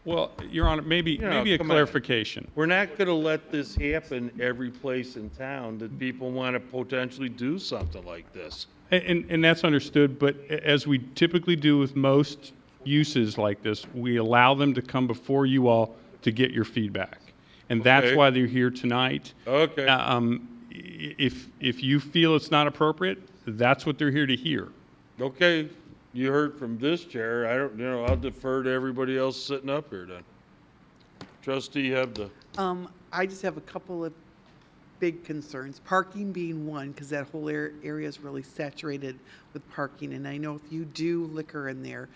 Well, Your Honor, maybe a come on. clarification. we're not going to let this happen every place in town that people want to potentially do something like this. And that's understood, but as we typically do with most uses like this, we allow them to come before you all to get your feedback. And that's Okay. why they're here tonight. Okay. If you feel it's not appropriate, that's what they're here to hear. Okay, you heard from this chair. I don't, I'll defer to everybody else sitting up here then. Trustee Hebda. I just have a couple of big concerns, parking being one, because that whole area is really saturated with parking, and I know if you do liquor in there,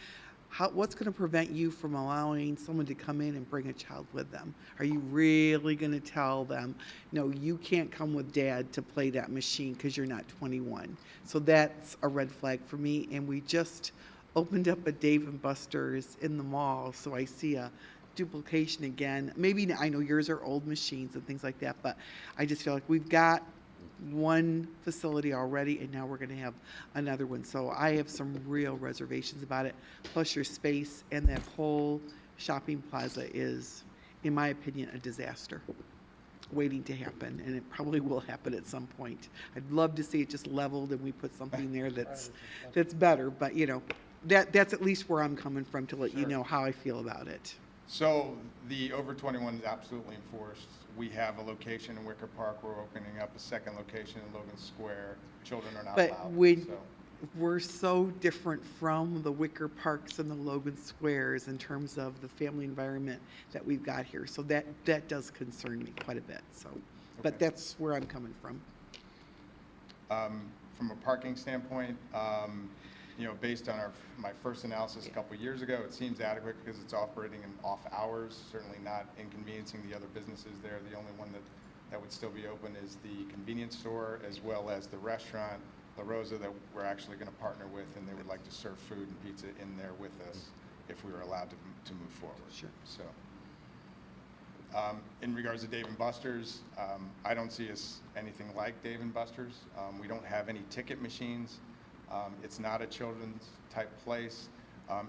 what's going to prevent you from allowing someone to come in and bring a child with them? Are you really going to tell them, no, you can't come with dad to play that machine because you're not 21? So that's a red flag for me, and we just opened up a Dave & Buster's in the mall, so I see a duplication again. Maybe, I know yours are old machines and things like that, but I just feel like we've got one facility already and now we're going to have another one. So I have some real reservations about it. Plus your space and that whole shopping plaza is, in my opinion, a disaster. waiting to happen, and it probably will happen at some point. I'd love to see it just leveled and we put something there that's better, but you know, that's at least where I'm coming from to let you know how I feel about it. So the over 21 is absolutely enforced. We have a location in Wicker Park. We're opening up a second location in Logan Square. Children are not But allowed. when, so. we're so different from the Wicker Parks and the Logan Squares in terms of the family environment that we've got here. So that does concern me quite a bit. So, but that's where I'm coming from. From a parking standpoint, you know, based on my first analysis a couple years ago, it seems adequate because it's operating in off hours, certainly not inconveniencing the other businesses there. The only one that would still be open is the convenience store as well as the restaurant, La Rosa, that we're actually going to partner with, and they would like to serve food and pizza in there with us if we were allowed to move forward. Sure. So, in regards to Dave & Buster's, I don't see us anything like Dave & Buster's. We don't have any ticket machines. It's not a children's type place.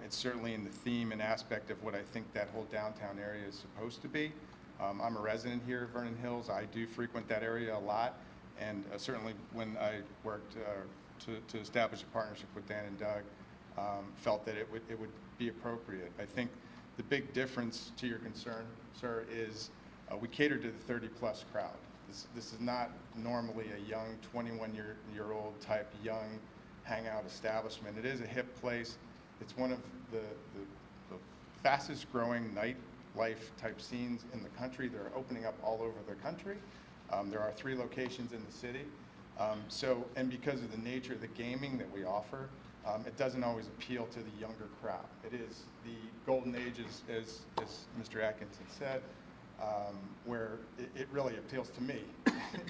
It's certainly in the theme and aspect of what I think that whole downtown area is supposed to be. I'm a resident here at Vernon Hills. I do frequent that area a lot. And certainly when I worked to establish a partnership with Dan and Doug, felt that it would be appropriate. I think the big difference to your concern, sir, is we cater to the 30-plus crowd. This is not normally a young 21-year-old type young hangout establishment. It is a hip place. It's one of the fastest growing nightlife type scenes in the country. They're opening up all over the country. There are 3 locations in the city. And because of the nature of the gaming that we offer, it doesn't always appeal to the younger crowd. It is the golden age, as Mr. Atkinson said, where it really appeals to me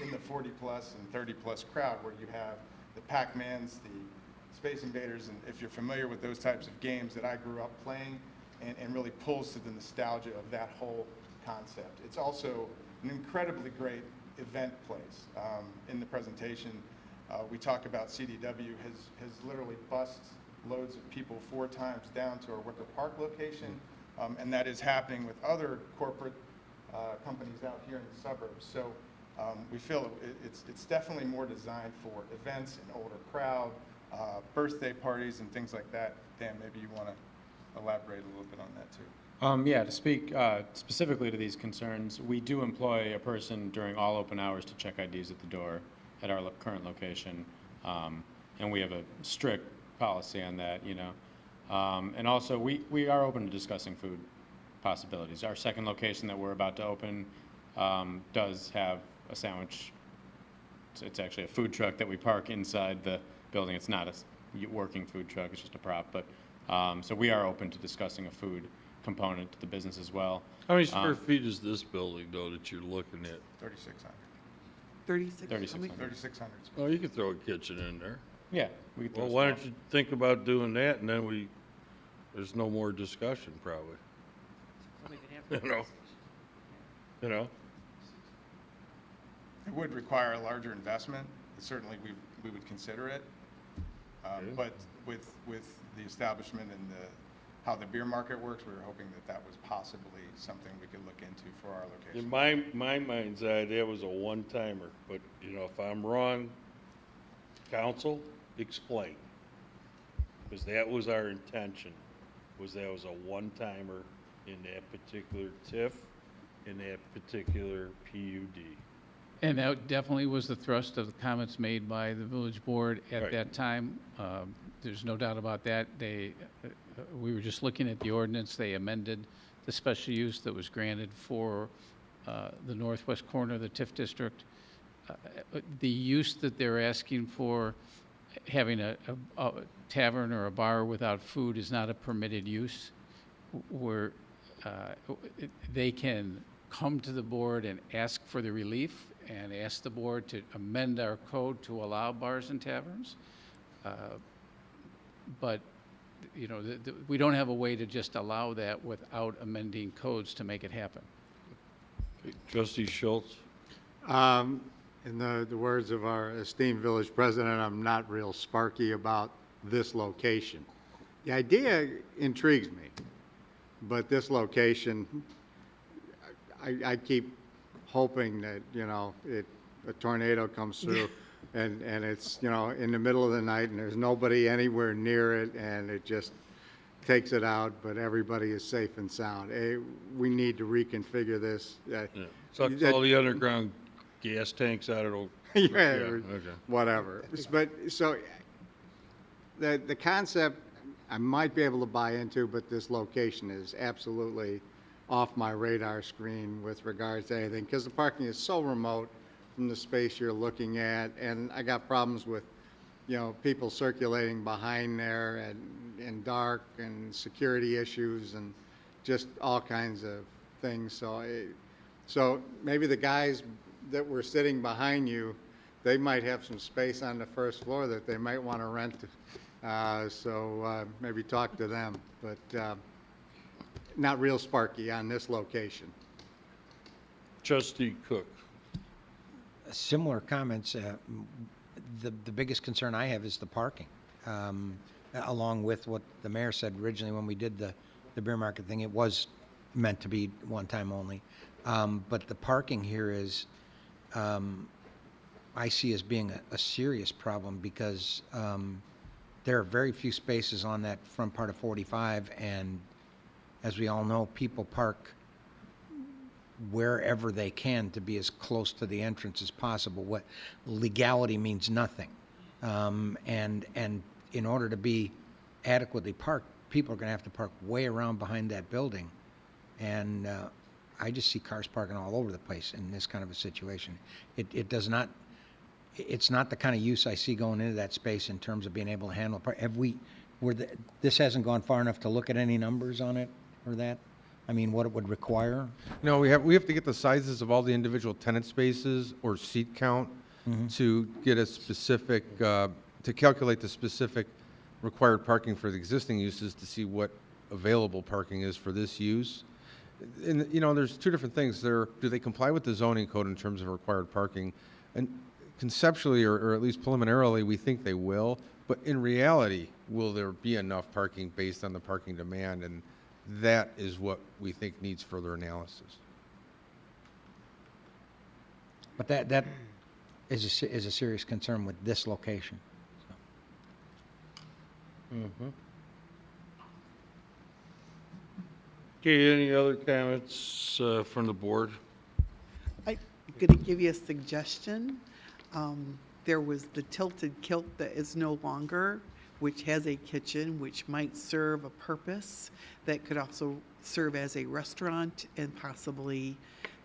in the 40-plus and 30-plus crowd, where you have the Pac-Mans, the Space Invaders, and if you're familiar with those types of games that I grew up playing, and really pulls to the nostalgia of that whole concept. It's also an incredibly great event place. In the presentation, we talk about CDW has literally bussed loads of people 4 times down to our Wicker Park location, and that is happening with other corporate companies out here in the suburbs. So we feel it's definitely more designed for events, an older crowd, birthday parties, and things like that. Dan, maybe you want to elaborate a little bit on that too. Yeah, to speak specifically to these concerns, we do employ a person during all open hours to check IDs at the door at our current location, and we have a strict policy on that, you know. And also, we are open to discussing food possibilities. Our second location that we're about to open does have a sandwich. It's actually a food truck that we park inside the building. It's not a working food truck, it's just a prop, but so we are open to discussing a food component to the business as well. How many square feet is this building, though, that you're looking at? 3,600. 3,600. Oh, you could throw a kitchen in there. Yeah. We could throw Well, a why small- don't you think about doing that, and then there's no more discussion, probably. You know? It would require a larger investment. Certainly, we would consider it. But with the establishment and how the beer market works, we were hoping that was possibly something we could look into for our location. In my mind's eye, that was a one-timer, but, you know, if I'm wrong, council, explain. Because that was our intention, that was a one-timer in that particular TIF, in that particular PUD. And that definitely was the thrust of the comments made by the village board at Right. that time. There's no doubt about that. We were just looking at the ordinance. They amended the special use that was granted for the northwest corner of the TIF district. The use that they're asking for, having a tavern or a bar without food, is not a permitted use, where they can come to the board and ask for the relief and ask the board to amend our code to allow bars and taverns. But, you know, we don't have a way to just allow that without amending codes to make it happen. Trustee Schultz? In the words of our esteemed village president, I'm not real sparky about this location. The idea intrigues me, but this location, I keep hoping that, a tornado comes through and it's, in the middle of the night and there's nobody anywhere near it and it just takes it out, but everybody is safe and sound. We need to reconfigure this. Sucks all the underground gas tanks out of the. Yeah, okay. whatever. But, so, the concept I might be able to buy into, but this location is absolutely off my radar screen with regards to anything, because the parking is so remote from the space you're looking at, and I got problems with, people circulating behind there and dark and security issues and just all kinds of things. So maybe the guys that were sitting behind you, they might have some space on the first floor that they might want to rent. So maybe talk to them, but not real sparky on this location. Trustee Cook. Similar comments. The biggest concern I have is the parking, along with what the mayor said originally when we did the beer market thing. It was meant to be one time only. But the parking here is, I see as being a serious problem because there are very few spaces on that front part of 45, and as we all know, people park wherever they can to be as close to the entrance as possible. What legality means nothing, and in order to be adequately parked, people are going to have to park way around behind that building, and I just see cars parking all over the place in this kind of a situation. It does not. It's not the kind of use I see going into that space in terms of being able to handle. This hasn't gone far enough to look at any numbers on it or that? I mean, what it would require? No, we have to get the sizes of all the individual tenant spaces or seat count to get a specific, to calculate the specific required parking for the existing uses to see what available parking is for this use. And, there's two different things there. Do they comply with the zoning code in terms of required parking? And conceptually, or at least preliminarily, we think they will. But in reality, will there be enough parking based on the parking demand? And that is what we think needs further analysis. But that is a serious concern with this location. Okay, any other comments from the board? I'm going to give you a suggestion. There was the Tilted Kilt that is no longer, which has a kitchen, which might serve a purpose that could also serve as a restaurant and possibly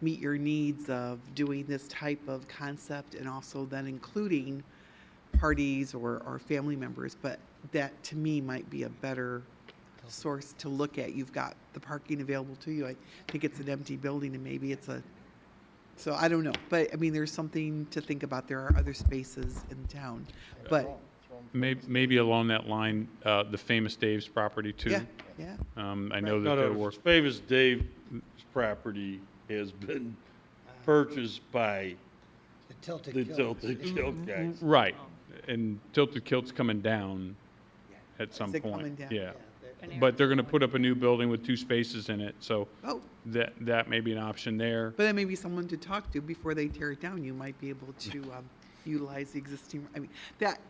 meet your needs of doing this type of concept, and also then including parties or family members. But that, to me, might be a better source to look at. You've got the parking available to you. I think it's an empty building, and maybe it's so I don't know. But, I mean, there's something to think about. There are other spaces in town. But maybe along that line, the Famous Dave's property too. Yeah. I know that there were. Famous Dave's property has been purchased by the Tilted Kilt guys. Right, and Tilted Kilt's coming down at some Is it point. coming down? Yeah. But they're going to put up a new building with 2 spaces in it, so Oh. that may be an option there. But that may be someone to talk to before they tear it down. You might be able to utilize the existing,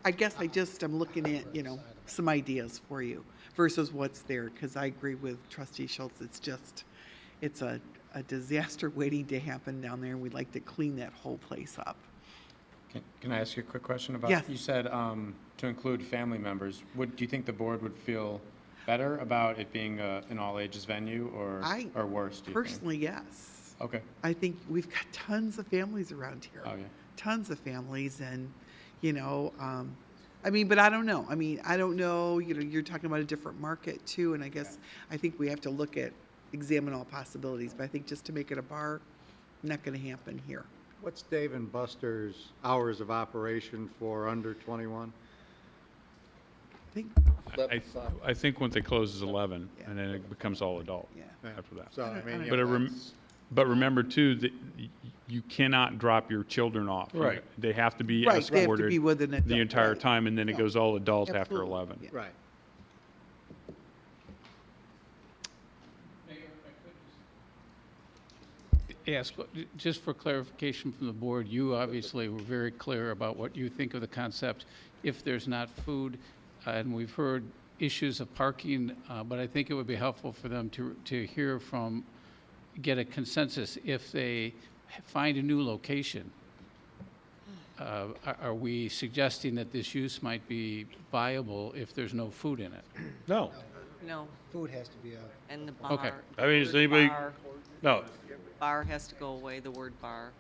I guess I'm looking at, some ideas for you versus what's there, because I agree with Trustee Schultz. It's a disaster waiting to happen down there, and we'd like to clean that whole place up. Can I ask you a quick question about? Yes. You said to include family members. Do you think the board would feel better about it being an all-ages venue, or worse? Do you Personally, yes. Okay. I think we've got tons of families around here. Oh, yeah. Tons of families, and but I don't know. I don't know. You're talking about a different market too, and I think we have to examine all possibilities. But I think just to make it a bar, not going to happen here. What's Dave and Buster's hours of operation for under 21? I think once they close is 11, and then it becomes all adult after that. So, But remember too that you cannot drop your children off. Right. They have to be Right, escorted they have to be with an adult, the entire right. time, and then it goes all adult after Absolutely. 11. Yeah. Right. ask, just for clarification from the board, you obviously were very clear about what you think of the concept if there's not food, and we've heard issues of parking, but I think it would be helpful for them to hear from, get a consensus if they find a new location. Are we suggesting that this use might be viable if there's no food in it? No. No, Food has to be out. and the bar. Okay. I mean, is word anybody, bar- no. Bar has to go away, the word bar.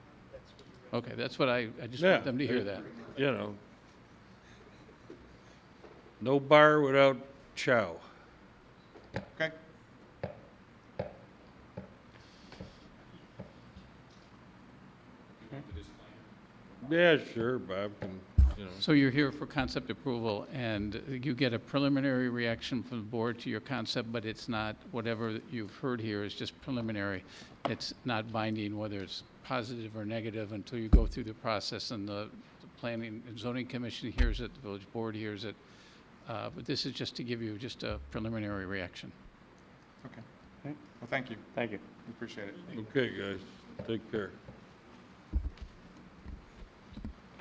Okay, that's what I just Yeah. want them to hear that. You know. No bar without chow. Okay. Yeah, sure, Bob can, you know. So you're here for concept approval, and you get a preliminary reaction from the board to your concept, but it's not, whatever you've heard here is just preliminary. It's not binding, whether it's positive or negative, until you go through the process, and the Planning and Zoning Commission hears it, the village board hears it. But this is just to give you just a preliminary reaction. Okay. Well, thank you. Thank you. Appreciate it. Okay, guys, take care.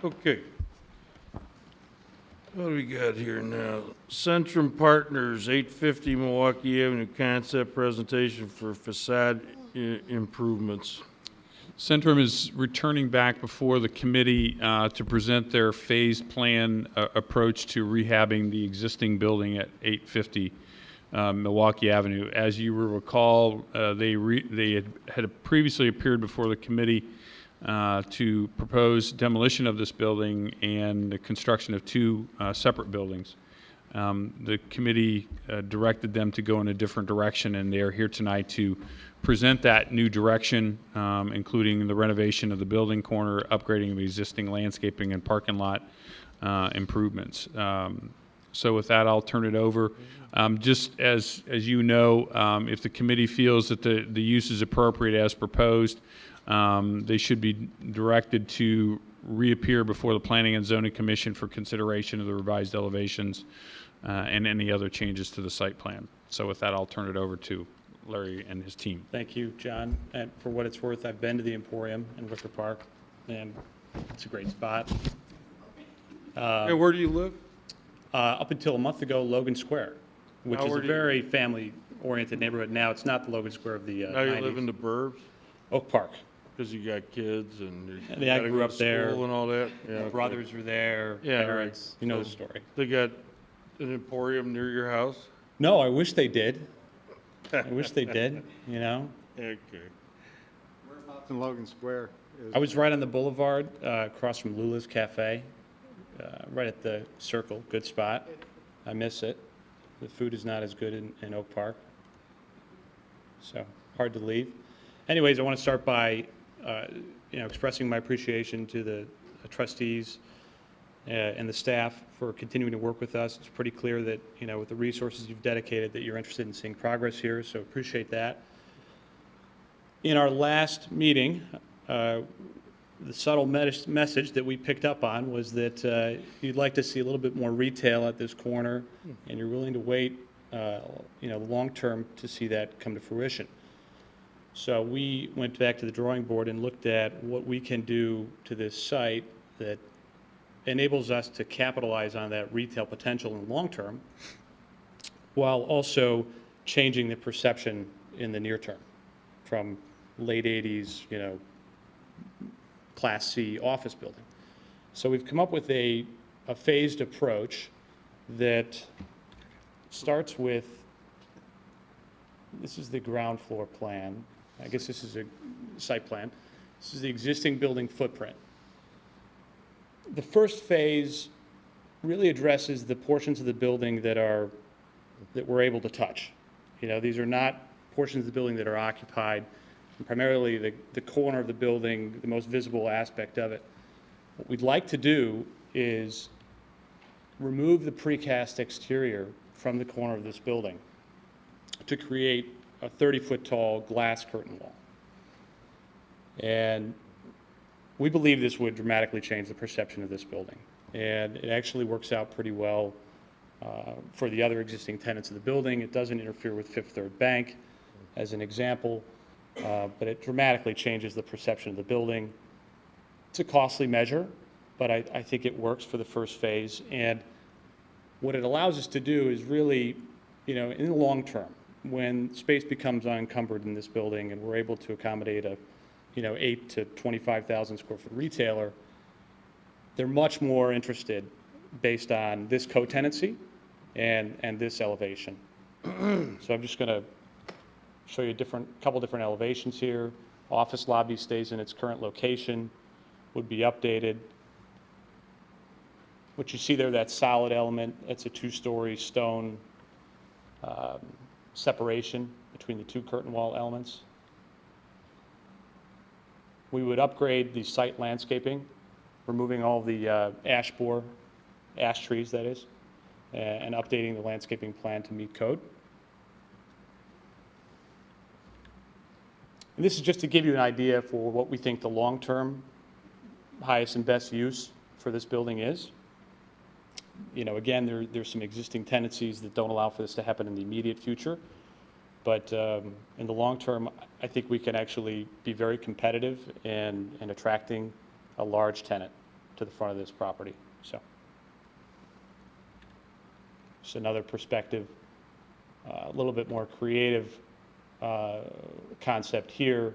Okay. What do we got here now? Centrum Partners, 850 Milwaukee Avenue concept presentation for facade improvements. Centrum is returning back before the committee to present their phased plan approach to rehabbing the existing building at 850 Milwaukee Avenue. As you will recall, they had previously appeared before the committee to propose demolition of this building and the construction of two separate buildings. The committee directed them to go in a different direction, and they are here tonight to present that new direction, including the renovation of the building corner, upgrading of existing landscaping and parking lot improvements. So with that, I'll turn it over. Just as you know, if the committee feels that the use is appropriate as proposed, they should be directed to reappear before the Planning and Zoning Commission for consideration of the revised elevations and any other changes to the site plan. So with that, I'll turn it over to Larry and his team. Thank you, John. And for what it's worth, I've been to the Emporium in Wicker Park, and it's a great spot. Hey, where do you live? Up until a month ago, Logan Square, which Now, is where a do you- very family-oriented neighborhood. Now, it's not the Logan Square of the Now you 90s. live in the burbs? Oak Park. Because you got kids and you Yeah, I gotta grew go up to there. school and all that? Yeah, My okay. brothers were there, Yeah, right. parents, you know the So story. They got an Emporium near your house? No, I wish they did. I wish they did, you know? Okay. Whereabouts in Logan Square? I was right on the boulevard, across from Lula's Cafe, right at the circle, good spot. I miss it. The food is not as good in Oak Park, so hard to leave. Anyways, I want to start by, expressing my appreciation to the trustees and the staff for continuing to work with us. It's pretty clear that, with the resources you've dedicated, that you're interested in seeing progress here, so appreciate that. In our last meeting, the subtle message that we picked up on was that you'd like to see a little bit more retail at this corner, and you're willing to wait, long term to see that come to fruition. So we went back to the drawing board and looked at what we can do to this site that enables us to capitalize on that retail potential in the long term, while also changing the perception in the near term from late 80s, Class C office building. So we've come up with a phased approach that starts with, this is the ground floor plan. I guess this is a site plan. This is the existing building footprint. The first phase really addresses the portions of the building that we're able to touch. These are not portions of the building that are occupied, and primarily the corner of the building, the most visible aspect of it. What we'd like to do is remove the precast exterior from the corner of this building to create a 30-foot tall glass curtain wall. And we believe this would dramatically change the perception of this building. And it actually works out pretty well for the other existing tenants of the building. It doesn't interfere with Fifth Third Bank. As an example, but it dramatically changes the perception of the building. It's a costly measure, but I think it works for the first phase. And what it allows us to do is really, in the long term, when space becomes unencumbered in this building and we're able to accommodate a, 8 to 25,000 square foot retailer, they're much more interested based on this co-tenancy and this elevation. So I'm just going to show you a couple different elevations here. Office lobby stays in its current location, would be updated. What you see there, that solid element, that's a 2-story stone separation between the 2 curtain wall elements. We would upgrade the site landscaping, removing all the ash trees, that is, and updating the landscaping plan to meet code. And this is just to give you an idea for what we think the long-term highest and best use for this building is. Again, there's some existing tendencies that don't allow for this to happen in the immediate future. But in the long term, I think we can actually be very competitive in attracting a large tenant to the front of this property. So, just another perspective, a little bit more creative concept here,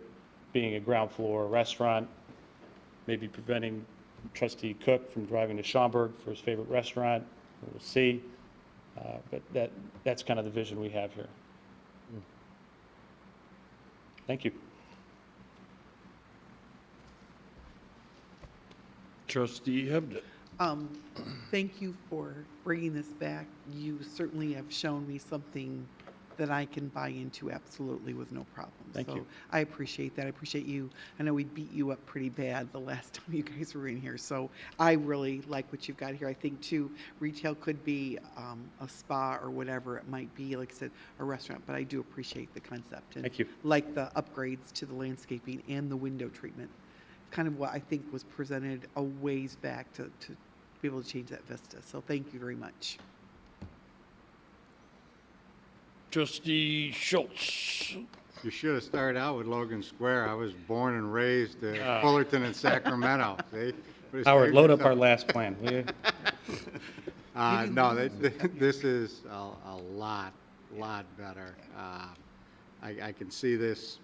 being a ground floor restaurant, maybe preventing Trustee Cook from driving to Schaumburg for his favorite restaurant. We'll see. But that's kind of the vision we have here. Thank you. Trustee Hebda. Thank you for bringing this back. You certainly have shown me something that I can buy into absolutely with no problem. Thank you. I appreciate that. I appreciate you. I know we beat you up pretty bad the last time you guys were in here, so I really like what you've got here. I think too, retail could be a spa or whatever it might be, like I said, a restaurant, but I do appreciate the concept. And Thank you. like the upgrades to the landscaping and the window treatment. Kind of what I think was presented a ways back to be able to change that vista. So thank you very much. Trustee Schultz. You should have started out with Logan Square. I was born and raised in Fullerton and Sacramento. See? Howard, load up our last plan, will you? No, this is a lot better. I can see this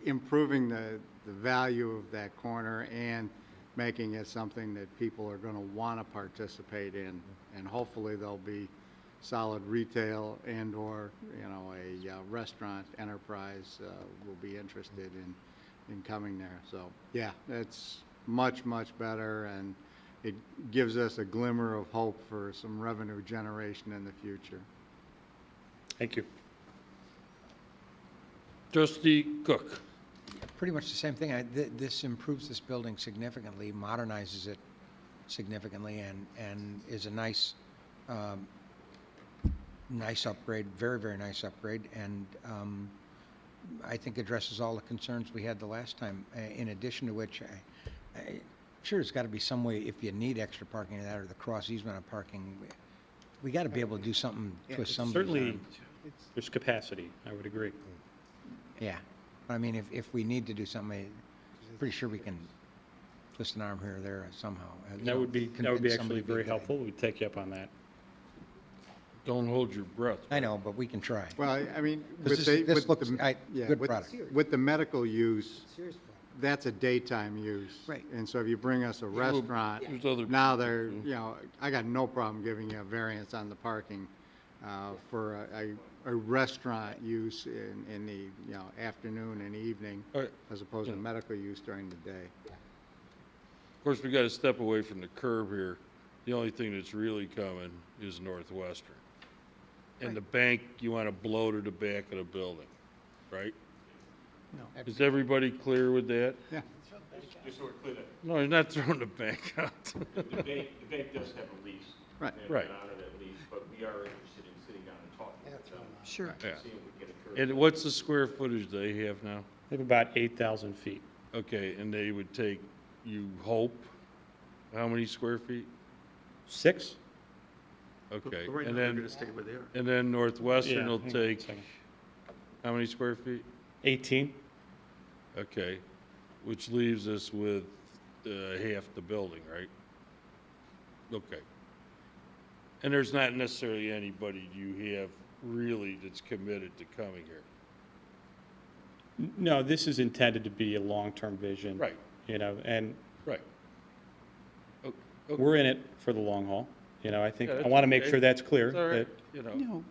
improving the value of that corner and making it something that people are going to want to participate in, and hopefully there'll be solid retail and/or a restaurant enterprise will be interested in coming there. So yeah, it's much better, and it gives us a glimmer of hope for some revenue generation in the future. Thank you. Trustee Cook. Pretty much the same thing. This improves this building significantly, modernizes it significantly, and is a nice upgrade, very nice upgrade, and I think addresses all the concerns we had the last time. In addition to which, I'm sure there's got to be some way, if you need extra parking of that or the cross easement of parking, we got to be able to do something, twist some. Certainly, there's capacity, I would agree. Yeah, I mean, if we need to do something, I'm pretty sure we can twist an arm here or there somehow. That would be actually very helpful. We'd take you up on that. Don't hold your breath. I know, but we can try. Well, I mean, This looks good product. with the medical use, that's a daytime use. Right. And so if you bring us a restaurant, there's other now they're, I got no problem giving you a variance on the parking for a restaurant use in the, afternoon and evening, as opposed to medical use during the day. Of course, we got to step away from the curb here. The only thing that's really coming is Northwestern. And the bank, you want to blow to the back of the building, right? No. Is everybody clear with that? Yeah. Just so we're clear that No, he's not throwing the bank out. the bank does have a lease. Right. And Right. honor that lease, but we are interested in sitting down and talking with them. Sure. Yeah. Seeing if we can get a curve. And what's the square footage they have now? They have about 8,000 feet. Okay, and they would take, you hope, how many square feet? 6? Okay, Right and now, they're then, gonna stay where they are. and then Northwestern Yeah, will hang on a take, second. how many square feet? 18? Okay, which leaves us with half the building, right? Okay. And there's not necessarily anybody you have really that's committed to coming here. No, this is intended to be a long-term vision. Right. You know, and Right. we're in it for the long haul. You know, I think, Yeah, I that's want to make okay. sure that's clear. It's all right, that- you know. No,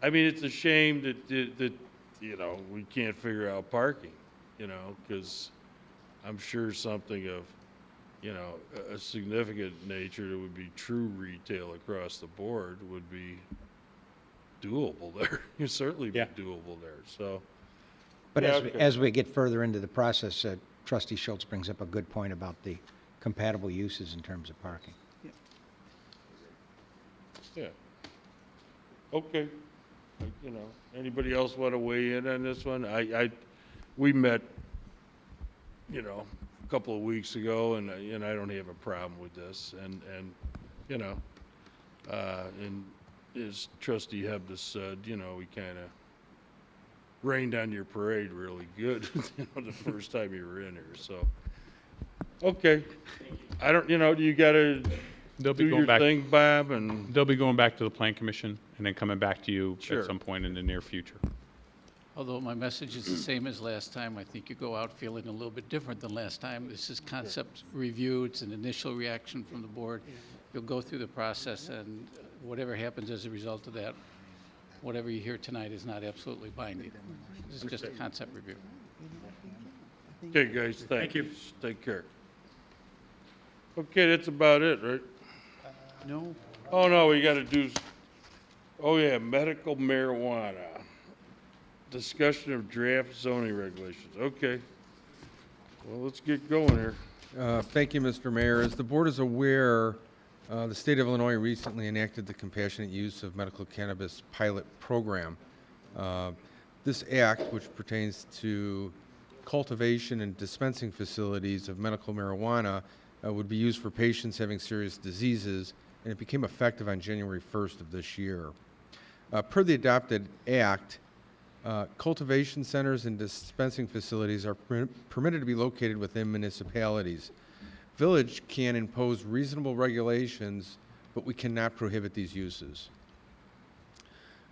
I mean, it's a shame that, you know, we can't figure out parking, you know, because I'm sure something of, you know, a significant nature that would be true retail across the board would be doable there. You'd certainly be doable there, so. But Yeah, as, okay. as we get further into the process, Trustee Schultz brings up a good point about the compatible uses in terms of parking. Yeah. Okay. You know, anybody else want to weigh in on this one? We met, you know, a couple of weeks ago, and I don't have a problem with this, and you know, and as Trustee Hebda said, you know, we kind of rained on your parade really good, you know, the first time you were in here, so. Okay. I don't, you know, you gotta They'll be do going your back. thing, Bob, and. They'll be going back to the Plan Commission and then coming back to you Sure. at some point in the near future. Although my message is the same as last time, I think you go out feeling a little bit different than last time. This is concept review, it's an initial reaction from the board. You'll go through the process, and whatever happens as a result of that, whatever you hear tonight is not absolutely binding. This is just a concept review. Okay, guys, thank you. Take care. Okay, that's about it, right? no. Oh, no, we gotta do, oh yeah, medical marijuana. Discussion of draft zoning regulations, okay. Well, let's get going here. Thank you, Mr. Mayor. As the board is aware, the state of Illinois recently enacted the compassionate use of medical cannabis pilot program. This act, which pertains to cultivation and dispensing facilities of medical marijuana, would be used for patients having serious diseases, and it became effective on January 1st of this year. Per the adopted act, cultivation centers and dispensing facilities are permitted to be located within municipalities. Village can impose reasonable regulations, but we cannot prohibit these uses.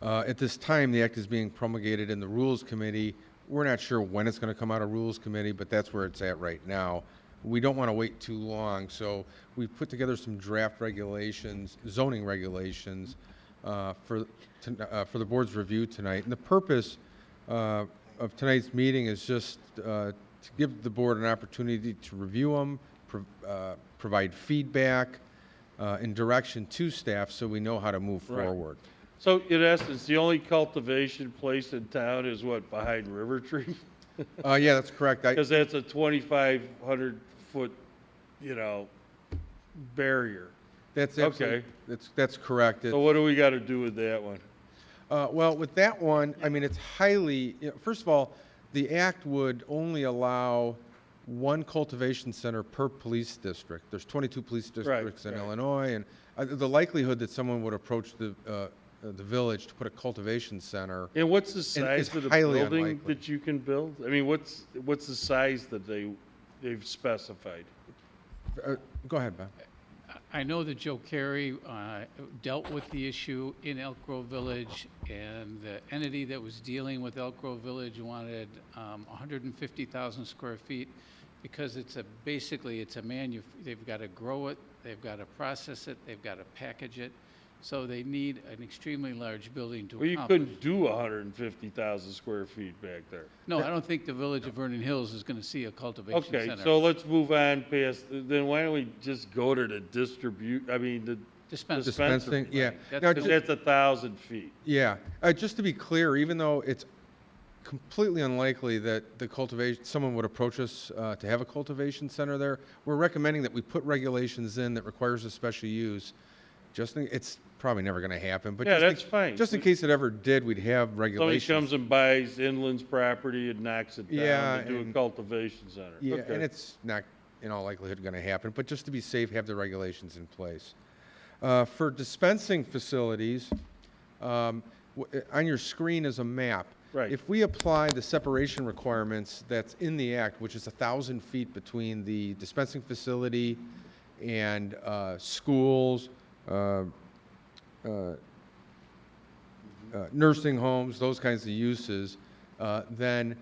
At this time, the act is being promulgated in the Rules Committee. We're not sure when it's going to come out of Rules Committee, but that's where it's at right now. We don't want to wait too long, so we've put together some draft regulations, zoning regulations, for the board's review tonight. And the purpose of tonight's meeting is just to give the board an opportunity to review them, provide feedback and direction to staff so we know how to move Right. forward. So in essence, the only cultivation place in town is what, behind River Tree? Yeah, that's correct. Because that's a 2,500-foot, you know, barrier. That's absolutely, Okay. that's correct. So what do we got to do with that one? Well, with that one, I mean, it's highly, first of all, the act would only allow one cultivation center per police district. There's 22 police districts in right. Illinois, and the likelihood that someone would approach the village to put a cultivation center. And what's the is size of the highly building unlikely. that you can build? I mean, what's the size that they've specified? Go ahead, Bob. I know that Joe Carey dealt with the issue in Elk Grove Village, and the entity that was dealing with Elk Grove Village wanted 150,000 square feet because basically it's a they've got to grow it, they've got to process it, they've got to package it, so they need an extremely large building to Well, you accomplish. couldn't do 150,000 square feet back there. No, I don't think the village of Vernon Hills is going to see a cultivation Okay, center. so let's move on past, then why don't we just go to the the Dispensing, yeah. That's Now, the- That's 1,000 feet. Yeah, just to be clear, even though it's completely unlikely that someone would approach us to have a cultivation center there, we're recommending that we put regulations in that requires a special use. It's probably never going to happen, but Yeah, just that's fine. Just in case it ever did, we'd have Somebody regulations. comes and buys inland's property and knocks it Yeah, down to do a and- cultivation center. Yeah, Okay. and it's not in all likelihood going to happen, but just to be safe, have the regulations in place. For dispensing facilities, on your screen is a map. Right. If we apply the separation requirements that's in the act, which is 1,000 feet between the dispensing facility and schools, nursing homes, those kinds of uses, then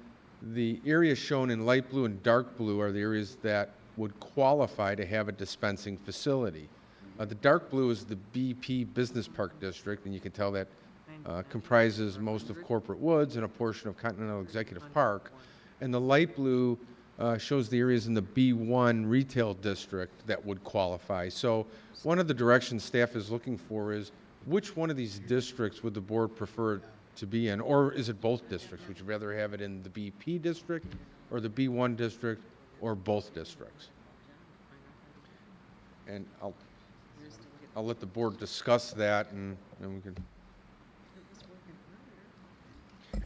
the areas shown in light blue and dark blue are the areas that would qualify to have a dispensing facility. The dark blue is the BP Business Park District, and you can tell that comprises most of Corporate Woods and a portion of Continental Executive Park. And the light blue shows the areas in the B1 Retail District that would qualify. So one of the directions staff is looking for is which one of these districts would the board prefer to be in, or is it both districts? Would you rather have it in the BP district or the B1 district or both districts? And I'll let the board discuss that, and we can.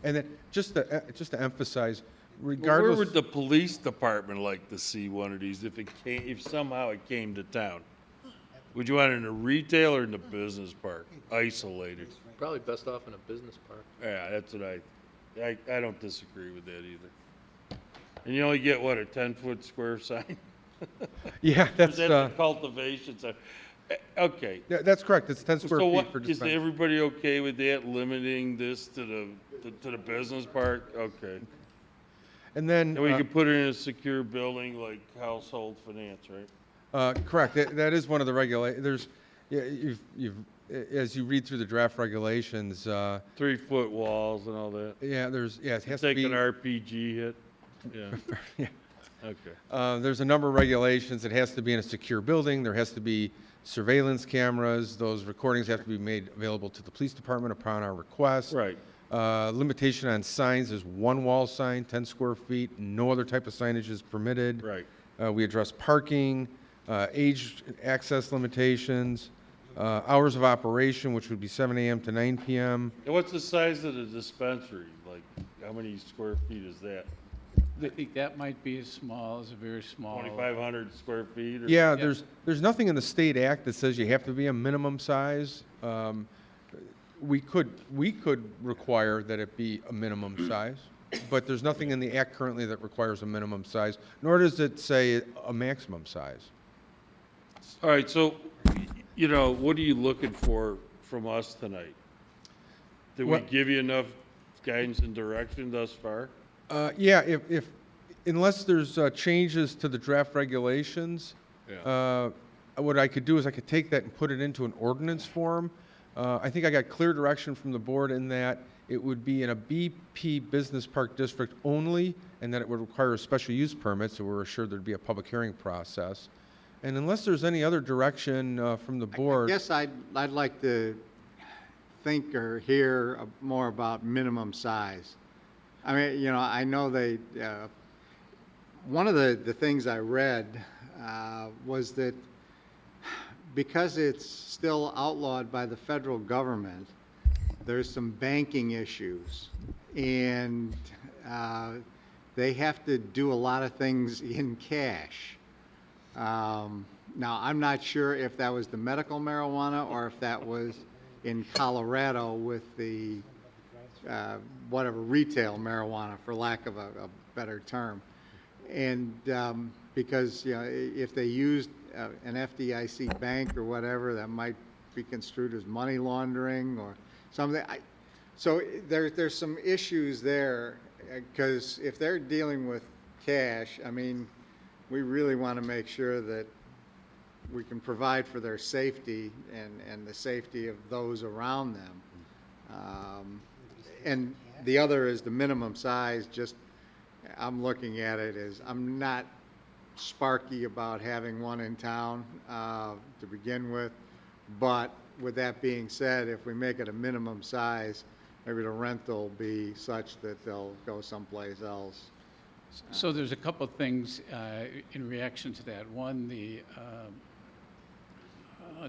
And then just to emphasize, regardless. Where would the police department like to see one of these if somehow it came to town? Would you want it in a retail or in the business park, isolated? Probably best off in a business park. Yeah, that's what I don't disagree with that either. And you only get, what, a 10-foot square sign? Yeah, that's the cultivation sign. Okay. Yeah, that's correct. It's 10 square feet for Is dispensary. everybody okay with that, limiting this to the business park? Okay. And then And we could put it in a secure building like household finance, right? correct. That is one of the regulations. There's, as you read through the draft regulations. 3-foot walls and all that. Yeah, it has to Take be. an RPG hit. Yeah. Yeah. Okay. There's a number of regulations. It has to be in a secure building. There has to be surveillance cameras. Those recordings have to be made available to the police department upon our request. Right. Limitation on signs is one wall sign, 10 square feet. No other type of signage is permitted. Right. We address parking, age access limitations, hours of operation, which would be 7 a.m. to 9 p.m. And what's the size of the dispensary? Like, how many square feet is that? I think that might be as small as a very small. 2,500 square feet? Or Yeah, there's nothing in the state act that says you have to be a minimum size. We could require that it be a minimum size, but there's nothing in the act currently that requires a minimum size, nor does it say a maximum size. All right, so, what are you looking for from us tonight? Did we What- give you enough guidance and direction thus far? Yeah, if unless there's changes to the draft regulations, what I could do is I could take that and put it into an ordinance form. I think I got clear direction from the board in that it would be in a BP Business Park District only, and that it would require a special use permit, so we're assured there'd be a public hearing process. And unless there's any other direction from the board. I guess I'd like to think or hear more about minimum size. I mean, I know one of the things I read was that because it's still outlawed by the federal government, there's some banking issues, and they have to do a lot of things in cash. Now, I'm not sure if that was the medical marijuana or if that was in Colorado with the whatever retail marijuana, for lack of a better term. And because if they used an FDIC bank or whatever, that might be construed as money laundering or something. So there's some issues there, because if they're dealing with cash, I mean, we really want to make sure that we can provide for their safety and the safety of those around them. And the other is the minimum size. Just, I'm looking at it as, I'm not sparky about having one in town to begin with, but with that being said, if we make it a minimum size, maybe the rental will be such that they'll go someplace else. So there's a couple of things in reaction to that. One, the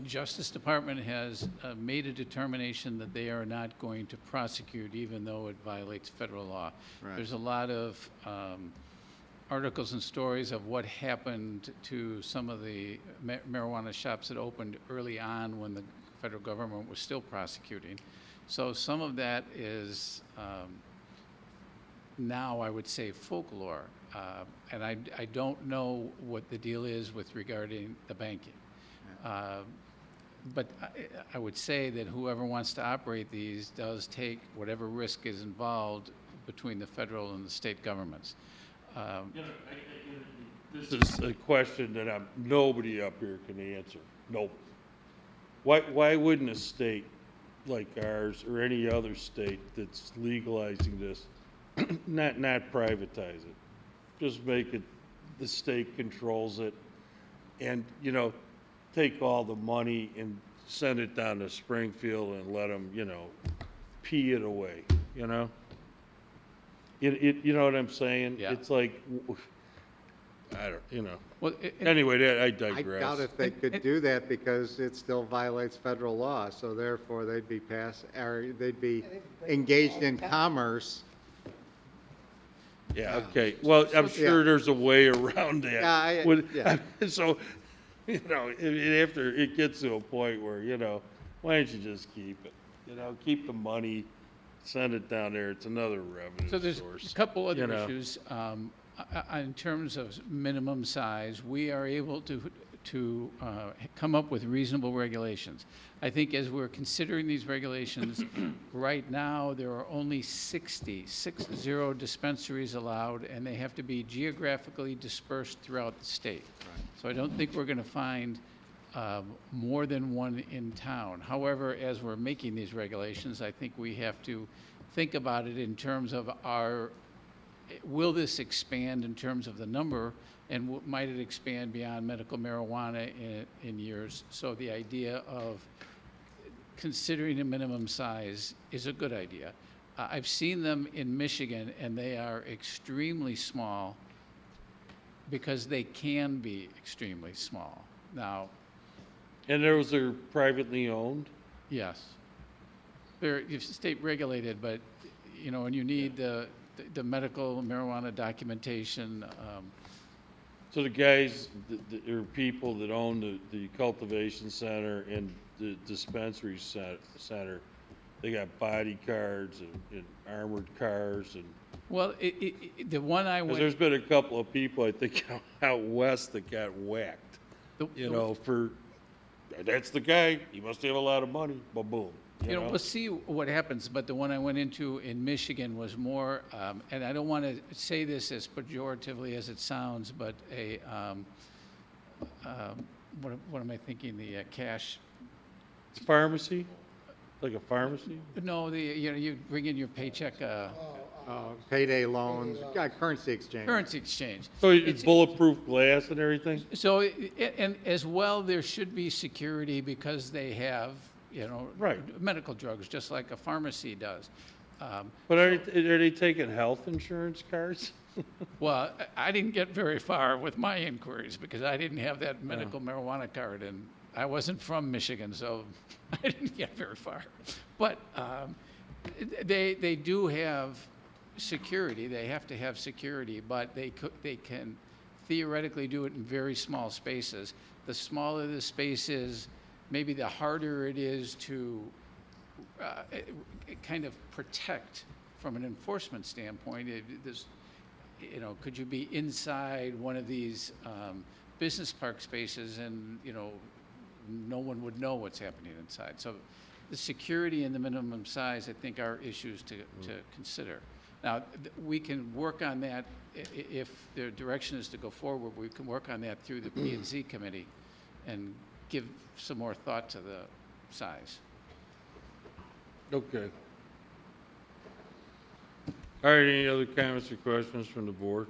Justice Department has made a determination that they are not going to prosecute even though it violates federal law. Right. There's a lot of articles and stories of what happened to some of the marijuana shops that opened early on when the federal government was still prosecuting. So some of that is now I would say folklore. And I don't know what the deal is with regarding the banking. But I would say that whoever wants to operate these does take whatever risk is involved between the federal and the state governments. This is a question that nobody up here can answer. Nope. Why wouldn't a state like ours or any other state that's legalizing this not privatize it? Just make it, the state controls it, and, take all the money and send it down to Springfield and let them, pee it away, You know what I'm saying? Yeah. It's like, Well, anyway, I digress. I doubt if they could do that because it still violates federal law, so therefore they'd be engaged in commerce. Yeah, okay. Well, I'm sure there's a way around that. Yeah, So, after it gets to a point where, why don't you just keep it? Keep the money, send it down there. It's another revenue source. So there's a couple other issues. In terms of minimum size, we are able to come up with reasonable regulations. I think as we're considering these regulations, right now there are only 60 dispensaries allowed, and they have to be geographically dispersed throughout the state. Right. So I don't think we're going to find more than one in town. However, as we're making these regulations, I think we have to think about it in terms of will this expand in terms of the number, and might it expand beyond medical marijuana in years? So the idea of considering a minimum size is a good idea. I've seen them in Michigan, and they are extremely small because they can be extremely small. Now, And those are privately owned? yes, they're state regulated, but and you need the medical marijuana documentation. So the guys, or people that own the cultivation center and the dispensary center, they got body cards and armored cars and. Well, the one I went. There's been a couple of people, I think, out west that got whacked. That's the guy. He must have a lot of money. Boom. We'll see what happens, but the one I went into in Michigan was more, and I don't want to say this as pejoratively as it sounds, but what am I thinking? The cash. Pharmacy? Like a pharmacy? No, you bring in your paycheck. Payday loans, currency exchange. Currency exchange. So it's bulletproof glass and everything? So, and as well, there should be security because they have, medical drugs, just like a pharmacy does. But are they taking health insurance cards? Well, I didn't get very far with my inquiries because I didn't have that medical marijuana card, and I wasn't from Michigan, so I didn't get very far. But they do have security. They have to have security, but they can theoretically do it in very small spaces. The smaller the space is, maybe the harder it is to kind of protect from an enforcement standpoint. Could you be inside one of these business park spaces and, no one would know what's happening inside. So the security and the minimum size, I think, are issues to consider. Now, we can work on that if the direction is to go forward. We can work on that through the P&Z committee and give some more thought to the size. Okay. All right, any other comments or questions from the board?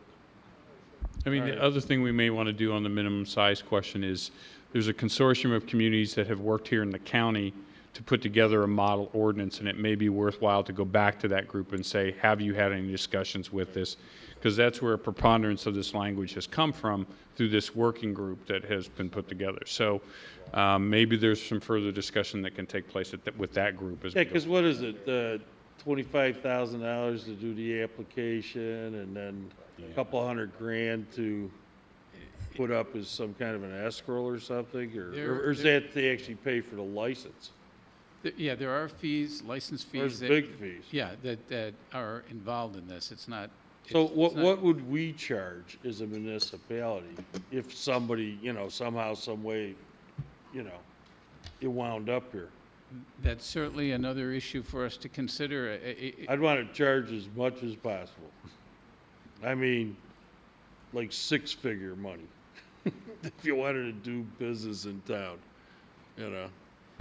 The other thing we may want to do on the minimum size question is there's a consortium of communities that have worked here in the county to put together a model ordinance, and it may be worthwhile to go back to that group and say, have you had any discussions with this? Because that's where a preponderance of this language has come from through this working group that has been put together. So maybe there's some further discussion that can take place with that group as well. Yeah, because what is it, $25,000 to do the application and then a couple $100,000 to put up as some kind of an escrow or something? Or is that they actually pay for the license? Yeah, there are fees, license fees. There's big fees. Yeah, that are involved in this. It's not. So it's what, not- what would we charge as a municipality if somebody, somehow, some way, it wound up here? That's certainly another issue for us to consider. I'd want to charge as much as possible. I mean, like six-figure money, if you wanted to do business in town,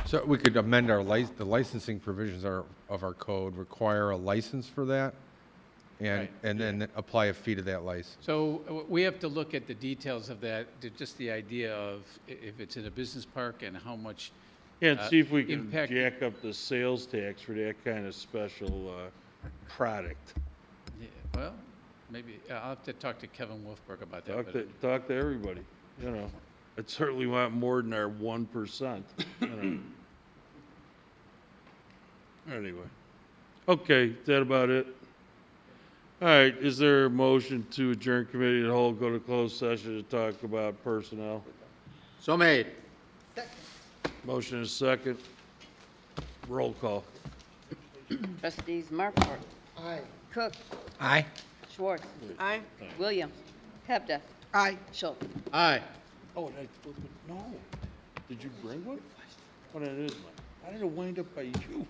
So we could amend the licensing provisions of our code, require a license for that, and then apply a fee to that license. So we have to look at the details of that, just the idea of if it's in a business park and how much. Yeah, and see if we can impact- jack up the sales tax for that kind of special product. Yeah, well, maybe, I'll have to talk to Kevin Wolfberg about that. Talk to everybody, I'd certainly want more than our 1%, Anyway. Okay, is that about it? All right, is there a motion to adjourn committee of the whole, go to closed session to talk about personnel? So made. Motion is second. Roll call. Trustees Markwart. Aye. Cook. Aye. Schwartz. Aye. Williams. Hebda. Aye. Schultz. Aye. Oh, no. Did you bring one? What it is, man? How did it wind up by you?